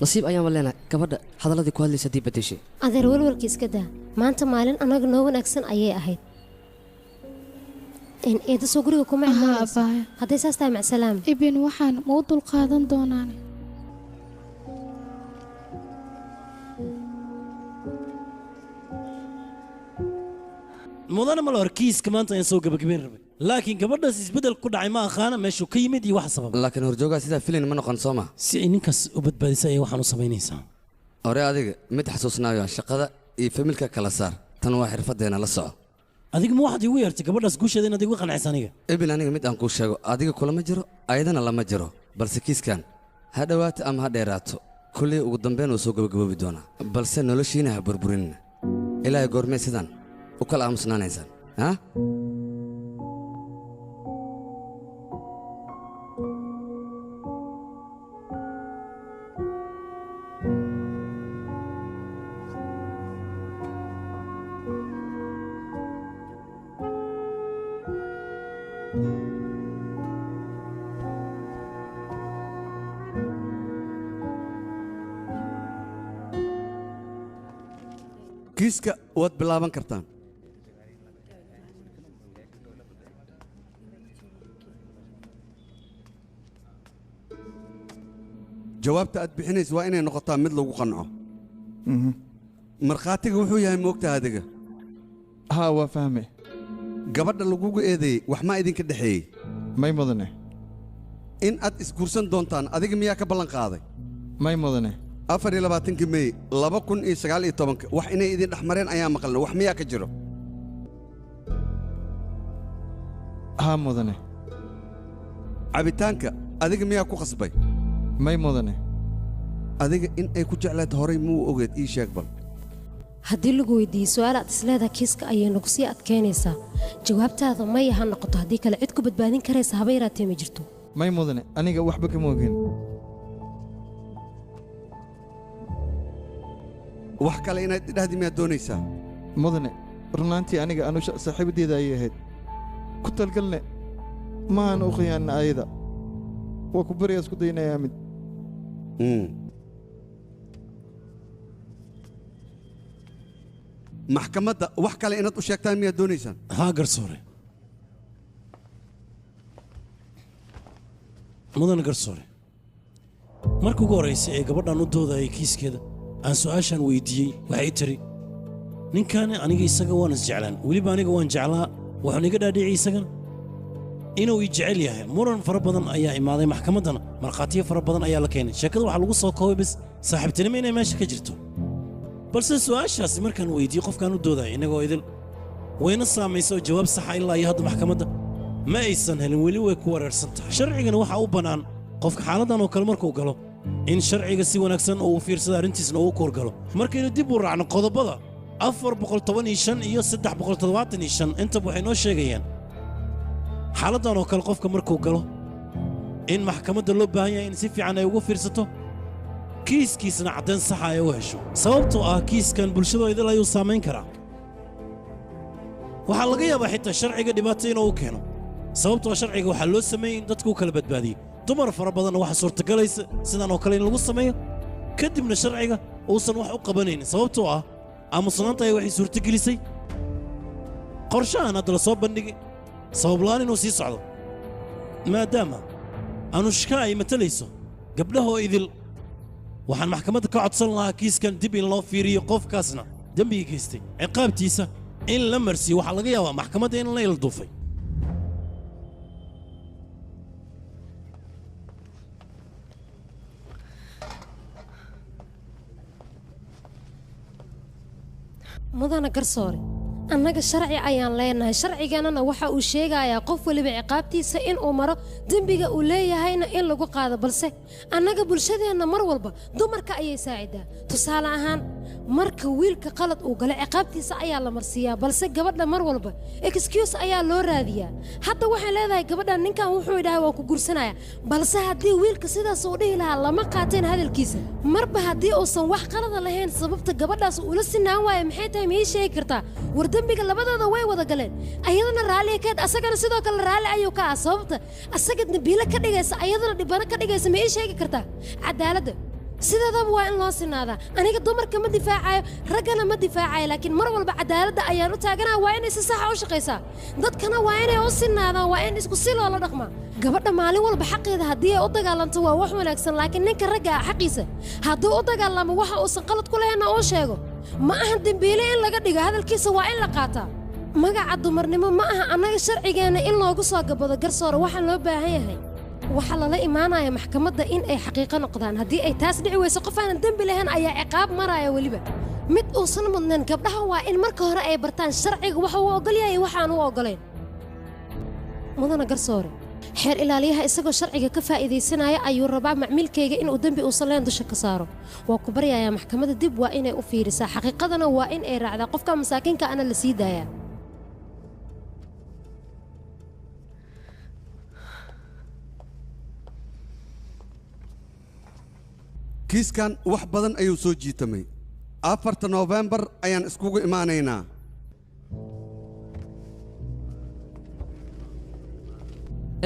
nasiib ayaanba leenahay gabadha hadalladii ku hadlaysa haddii beddeshay adeer walwalka iska daa maanta maalin annaga noo wanaagsan ayay ahayd إن إذا سوقري كم عندنا هذا أساس مع سلام ابن وحن موضوع القادم دوناني mudana ma la kiiska maanta in soo gabagabeen rabay laakiin gabadhaas isbedel ku dhacay ma akhana meeshu ka yimid iyo wax sabab laakiin horjoogaa sidaa filin ma noqon soo ma si ay ninkaas u badbaadisay ay waxaan u samaynaysaa hore adiga mid xasuusnaayo shaqada iyo familka kala saar tan waa xirfadeena la soco adiga ma waxaad igu yeertay gabadhaas guusheeda inaad igu qanacsan aniga ibn aniga mid aan kuu sheego adiga kulama jiro ayadana lama jiro balse kiiskan ha dhawaato ama ha dheeraato kullii ugu dambeyn uu soo gabagaboobi doonaa balse noloshiina ha burburinina ilaahay goormee sidaan u kala aamusnaanaysaan ha kiiska waad bilaaban kartaan jawaabta aad bixinaysa waa inay noqotaa mid lagu qanco markhaatiga wuxuu yahay moogtaa adiga haa waa fahme gabadha lagugu eedeeyey wax maa idinka dhexeeyey may mudane in aad isguursan doontaan adiga miyaa ka ballan qaaday may mudane 24 May 2019 wax inay idin dhex mareen ayaa maqalna wax miyaa ka jiro haa mudane cabitaanka adiga miyaa ku qasbay may mudane adiga in ay ku jeclayd horay muu ogeed ii sheeg bal haddii lagu weydiiyo su'aal aad isleedahay kiiska ayay nagu sii adkeynaysaa jawaabtaada maya ha noqoto haddii kale cid ku badbaadin karaysa haba yaraatee ma jirto may mudane aniga waxba kama ogin wax kale inaad idhahdi miyaad doonaysaa mudane runaantii aniga anu saaxiibadeeda ayay ahayd ku talgalne ma aan u khiyaanna ayada waa ku bariyaa isku daynayaa mid maxkamadda wax kale inaad u sheegtaan miyaad doonaysaan haa garsoore mudan garsoore markii ugu horraysay ee gabadhan u doodayay kiiskeeda aan su'aashaan weydiiyey waxay tiri ninkaani aniga isaga waan isjeclaan weliba aniga waan jeclaa wuxuuna iga dhaadhiciyey isagana inuu ii jecel yahay muran fara badan ayaa imaaday maxkamaddana markhaatiyo fara badan ayaa la keenay sheekada waxaa lagu soo koobay bis saaxiibtinimo inay meesha ka jirto balse su'aashaasi markaan weydiiyey qofkaan u doodaya innagoo idil wayna saamaysa oo jawaab saxa ilaa iyo hadda maxkamadda ma aysan helin weli way ku wareersan tahay sharcigana waxaa u bannaan qofka xaaladdan oo kale markuu galo in sharciga si wanaagsan oo uu fiirsada arrintiisna uu koorgalo markaynu dib u raacno qodobada 415 iyo 375 intaba waxay noo sheegayaan xaaladdan oo kale qofka markuu galo in maxkamadda loo baahan yahay in si fiican ay ugu fiirsato kiiskiisna caddayn saxa ay u hesho sababtoo ah kiiskan bulshadoo idil ayuu saamayn karaa waxaa laga yaabaa xitaa sharciga dhibaato inuu u keeno sababtoo sharciga waxaa loo sameeyey in dadku u kala badbaadiyo dumar fara badanna waxaa suurtagalaysa sidaan oo kale in lagu sameeyo kadibna sharciga uusan wax u qabanaynin sababtoo ah aamusnaanta ay waxay suurtagelisay qorshahan hadda la soo bandhigi sababla'aan inuu sii socdo maadaama anushka ay matalayso gabdhahoo idil waxaan maxkamadda ka codsan lahaa kiiskan dib in loo fiiriyo qofkaasna dembiga geystay ciqaabtiisa in la marsiyo waxaa laga yaabaa maxkamadda in la ilduufay mudana garsoore annaga sharci ayaan leenahay sharciganana waxa uu sheegayaa qof waliba ciqaabtiisa in uu maro dembiga uu leeyahayna in lagu qaado balse annaga bulshadeenna mar walba dumarka ayay saacidaa tusaale ahaan marka wiilka qalad uu galo ciqaabtiisa ayaa la marsiiyaa balse gabadha mar walba excuse ayaa loo raadiyaa hadda waxay leedahay gabadhan ninkan wuxuu idhahay waa ku guursanaya balse haddii wiilka sidaas uu dhihi lahaa lama qaateen hadalkiisa marba haddii uusan wax qalada lahayn sababta gabadhaas ula sinaan waaya maxay tahay miyay sheegi kartaa war dembiga labadooda way wada galeen ayadana raalliga keed asagana sidoo kale raalli ayuu ka ah sababta asaga dembiile ka dhigaysa ayadana dhibano ka dhigaysa ma ii sheegi kartaa cadaaladda sideedaba waa in loo sinaadaa aniga dumarka ma difaacayo raggana ma difaacayo laakiin mar walba cadaaladda ayaan u taaganaa waa inay si saxa u shaqaysaa dadkana waa inay u sinaadaan waa in isku si loola dhaqmaa gabadha maalin walba xaqeeda haddii ay u dagaalanto waa wax wanaagsan laakiin ninka ragga ah xaqiisa hadduu u dagaalamo waxa uusan qalad ku lahaynna uu sheego ma ahan dembiile in laga dhigo hadalkiisa waa in la qaataa magaca dumarnimo ma aha annaga sharcigeenna in loogu soo gabado garsoore waxaa loo baahan yahay waxaa lala imaanaya maxkamadda in ay xaqiiqo noqdaan haddii ay taas dhici weyso qof aanan dembi lahayn ayaa ciqaab maraya weliba mid uusan mudnayn gabdhaha waa in marka hore ay bartaan sharciga waxa uu ogol yahay waxaan u ogolayn mudana garsoore xeer ilaaliyaha isagoo sharciga ka faa'iidaysanaya ayuu rabaa macmiilkayga inuu dembi uusan leen dusha ka saaro waa ku baryayaa maxkamadda dib waa inay u fiirisaa xaqiiqadana waa in ay raacdaa qofka masaakiinka ana la sii daayaa kiiskan wax badan ayuu soo jiitamay 4 November ayaan iskugu imaanaynaa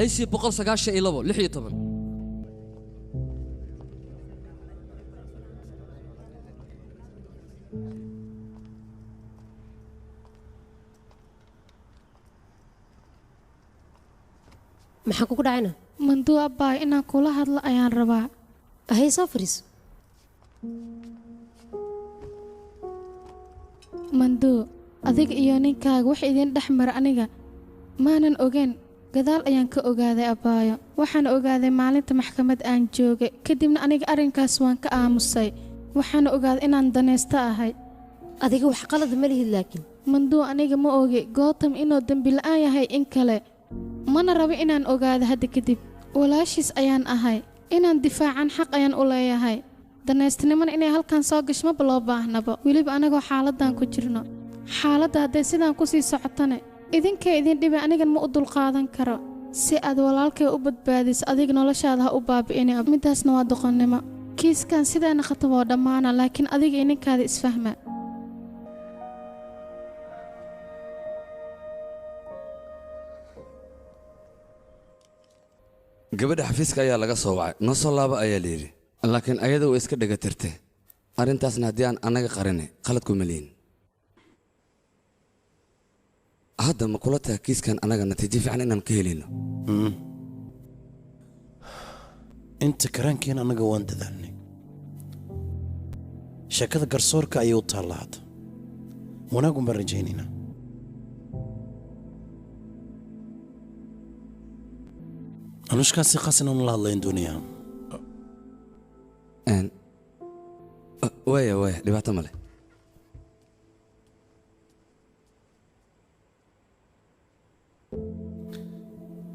AC 192 maxaa kugu dhacayna manduu abbaay inaan kula hadlo ayaan rabaa ahay soo fariiso manduu adiga iyo ninkaaga wax idin dhex mara aniga maanan ogeyn gadaal ayaan ka ogaaday abbaayo waxaan ogaaday maalinta maxkamad aan joogay kadibna aniga arrinkaas waan ka aamusay waxaan ogaaday inaan danaysto ahay adiga wax qalad ma lihid laakiin manduu aniga ma ogi gootam inuu dembi la'aan yahay in kale mana rabo inaan ogaado hadda kadib walaashiis ayaan ahay inaan difaacan xaq ayaan u leeyahay danaystinimana inay halkan soo gashmaba loo baahnaba weliba anagoo xaaladdan ku jirno xaaladda hadday sidaan ku sii socotane idinkay idin dhiba anigan ma u dulqaadan karo si aad walaalkay u badbaadiso adiga noloshaada ha u baabi'ini middaasna waa doqonnimo kiiskan sidaana khatab oo dhammaana laakiin adiga iyo ninkaada isfahma gabadha xafiiska ayaa laga soo wacay noo soo laaba ayaa layidhi laakiin ayada way iska dhegatirtay arrintaasna haddii aan annaga qarinay qalad kuma lihin hadda ma kula taha kiiskan annaga natiijo fiican inaan ka helayno inta karaankiina annaga waan dadaalnay sheekada garsoorka ayay u taallaa hadda wanaagun baan rajaynaynaa anushkaasi qasin aan la hadlayn doonayaa waaya dhibaato male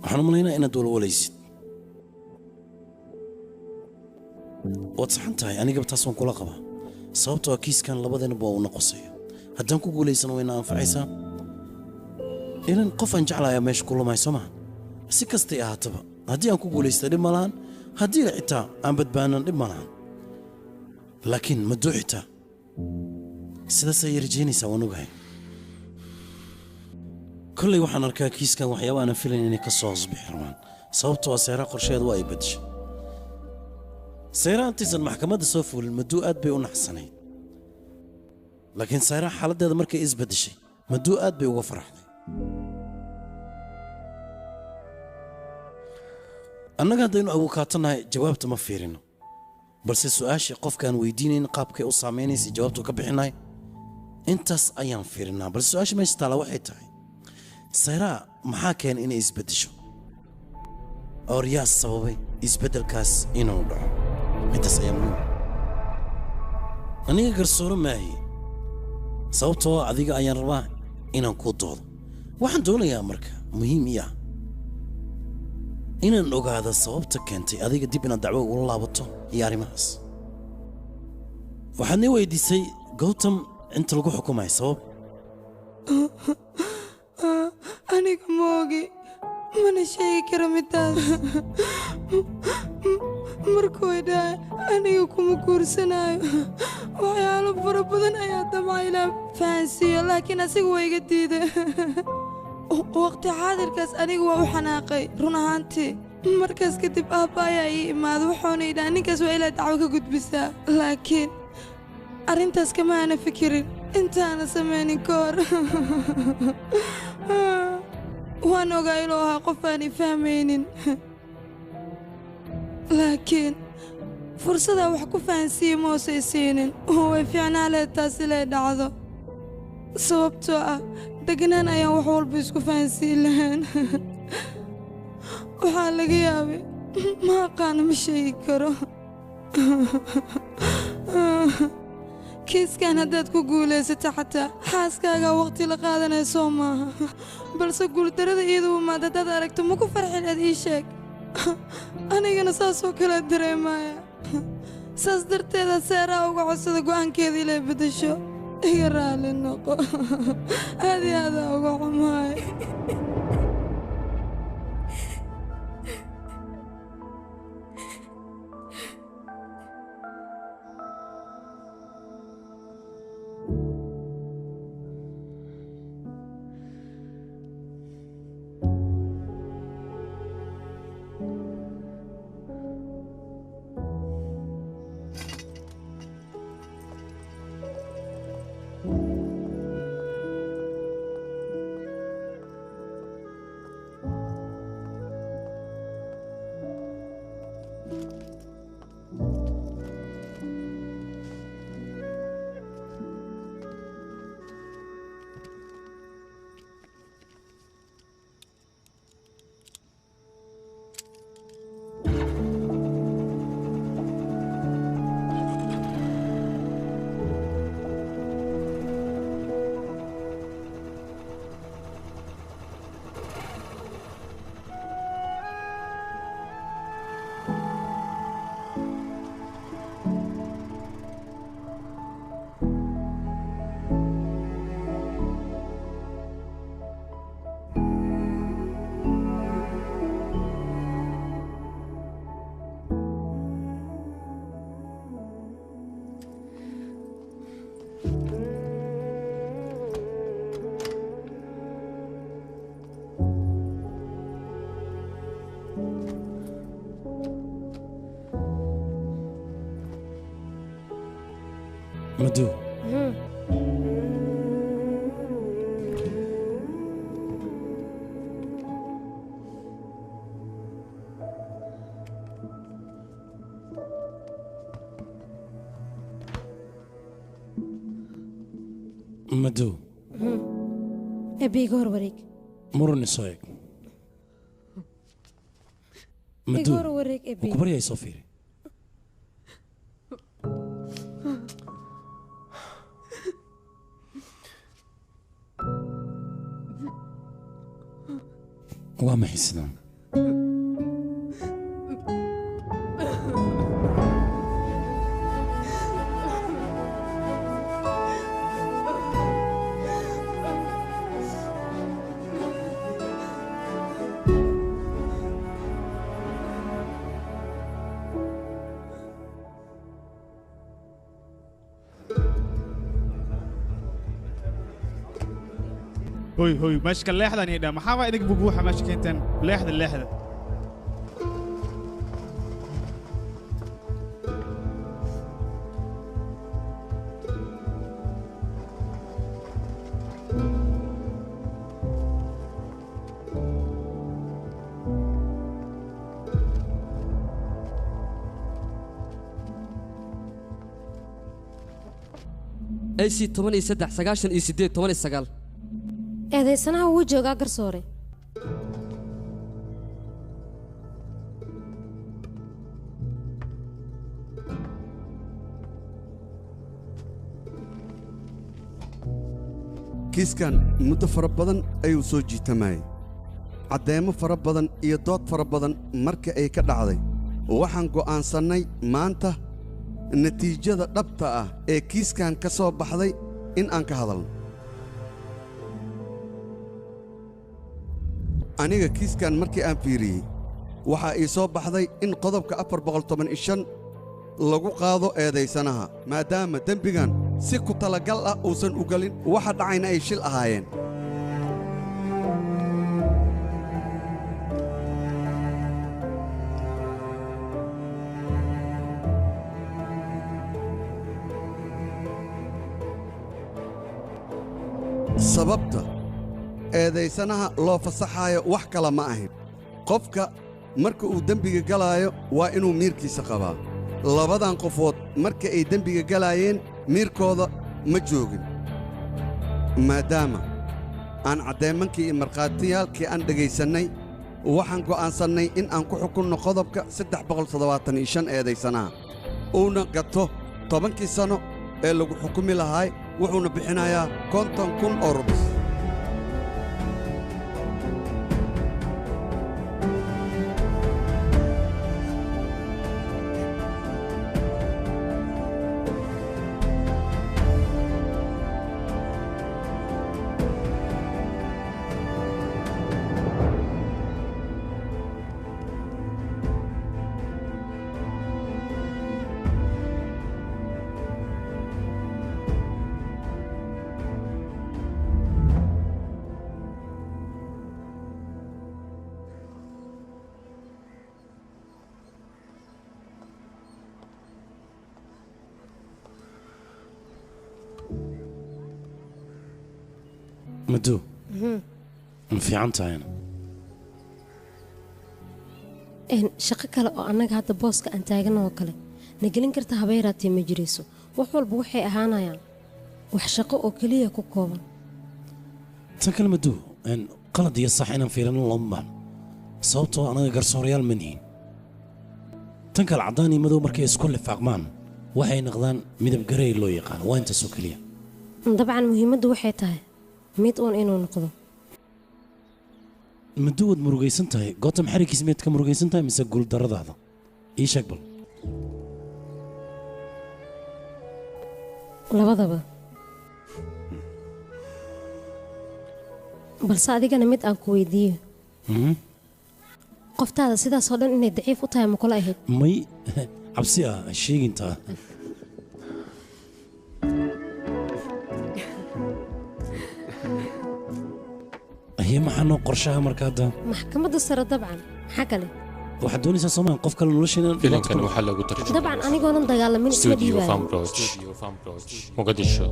waxaan u malaynaa inaad walwalaysid waad saxan tahay anigaba taas waan kula qabaa sababtoo kiiskan labadeenaba waa u noqosaya haddaan ku guulaysano wayna anfacaysaa ilan qof aan jeclayaa meesha ku lumay soo maha si kastay ahaataba haddii aan ku guulaysta dhib ma lahan haddii xitaa aan badbaanan dhib ma lahan laakiin ma duu xitaa sidaas ayay rajaynaysaa waan ogahay kolley waxaan arkaa kiiskan waxyaaba aanan filayn inay ka soo hoosbixi rabaan sababtoo ah seeraa qorsheed waa ay badishay seeraa intaysan maxkamadda soo fuulin maduu aad bay u naxsanayd laakiin seeraa xaaladdeeda markay isbedeshay maduu aad bay uga faraxday annaga haddaynu abukaatanahay jawaabta ma fiirino balse su'aashii qofkaan weydiinayn qaabkay u saamaynaysa jawaabtu ka bixinahay intaas ayaan fiirinaa balse su'aasha meesha taala waxay tahay sayraa maxaa keenay inay isbeddesho oor yaa sababay isbeddelkaas inuu dhaco middaas ayaa muhiim aniga garsooro maahi sababtoo adiga ayaan rabaa inaan kuu doodo waxaan doonayaa marka muhiim ii ah inaan ogaado sababta keentay adiga dib inaad dacwo ugula laabato iyo arrimahaas waxaad nii weydiisay gowtam inta lagu xukumay sabab aniga moogi mana sheegi kara midaas markuu idhaa aniga kuma guursanayo waxyaalo fara badan ayaa damca inaan fahansiiyo laakiin asiga waa iga diiday waqti xaadirkaas aniga waa u xanaaqay run ahaantii markaas kadib aabba ayaa ii imaada wuxuuna yidhaha ninkaas waa ilaa dacwo ka gudbisaa laakiin arrintaas kama aana fikirin intaana samaynin ka hor waan ogaa inuu ahaa qof aanay fahmaynin laakiin fursadaa wax ku fahansiiye moosay siinin way fiicnaa leed taas ilay dhacdo sababtoo ah degnaan ayaan wax walba isku fahansiin lahayn waxaa laga yaabay ma aqaana ma sheegi karo kiiskan haddaad ku guulaysata xataa xaaskaagaa waqti la qaadanayso maaha balse guuldarrada iyadu umaad haddaad aragto ma ku farxin aad ii sheeg anigana saasoo kale dareemaya saas darteeda seeraa uga codsada go'aankeeda ilay beddesho iga raali noqo aad iyo aadaa uga xumaay مدو مدو أبي يقهر وريك مرني صايق مدو يقهر وريك أبي وكبري يا صفيري وما حسنا هوي ماشي اللحظة نيدا ما حاول إنك ببوحة ماشي كنتن اللحظة أي سي 8 6 9 إي 8 8 9 eedaysanaha wuu joogaa garsoore kiiskan muddo fara badan ayuu soo jiitamayay caddeemo fara badan iyo dood fara badan marka ay ka dhacday waxaan go'aansannay maanta natiijada dhabta ah ee kiiskan ka soo baxday in aan ka hadalno aniga kiiskan markii aan fiiriyey waxaa ii soo baxday in qodobka 415 lagu qaado eedaysanaha maadaama dembigan si ku talagal ah uusan u gelin waxa dhacayna ay shil ahaayeen sababta eedaysanaha loo fasaxaayo wax kale ma ahin qofka marka uu dembiga galaayo waa inuu miirkiisa qabaa labadan qofood marka ay dembiga galaayeen miirkooda ma joogin maadaama aan caddeemankii iyo markhaatiyaalkii aan dhegaysannay waxaan go'aansannay in aan ku xukunno qodobka 375 eedaysanaha uuna gato 10 sano ee lagu xukumi lahaay wuxuuna bixinayaa 50,000 oo rubis مدو في عنتها إن شقك لا أنا قاعد بوسك أنت عجنا وكله نقلين كرت هبيراتي مجلسه وحول بوحي أهانا يعني وحشقه أكليه كوكوبا تكلم مدو إن قلد يصح إن في لنا الأمة صوته أنا قرص ريال منين تنكل عضاني مدو مركز كل فعمان وحي نقدان مدب قري لو يقان وأنت سوكليه طبعا مهمة وحي تاي ميت أون إنه نقضه مدود مروجيسن تاي قطم حركي سميت كمروجيسن تاي مسجول درد هذا إيش أقبل labadaba balse adigana mid aan ku weydiiyo qoftaada sidaas oo dhan inay daciif u tahay ma kula ahayd may cabsi ah sheeginta هي ما حنو قرشها مركادا maxkamadda sare dabcan maxaa kale waxaad doonaysaa soomaan qof kale nolosheena filimkan waxaa lagu tarjumay dabcan anigoonan dagaalamin isma studio dhiibaayo Famroch Mogadisho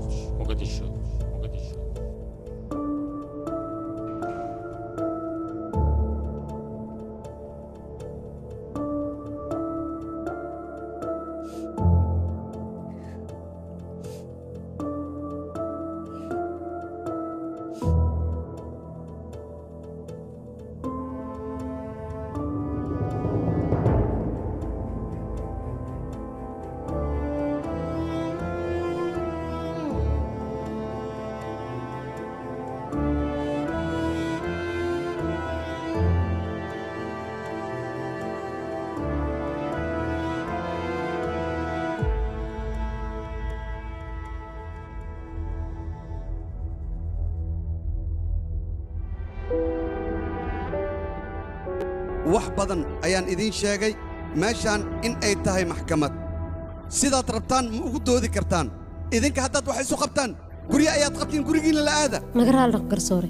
wax badan ayaan idiin sheegay meeshaan in ay tahay maxkamad sidaad rabtaan ma ugu doodi kartaan idinka haddaad wax isu qabtaan guryo ayaad qabtiin gurigiina la aada naga raali garsoore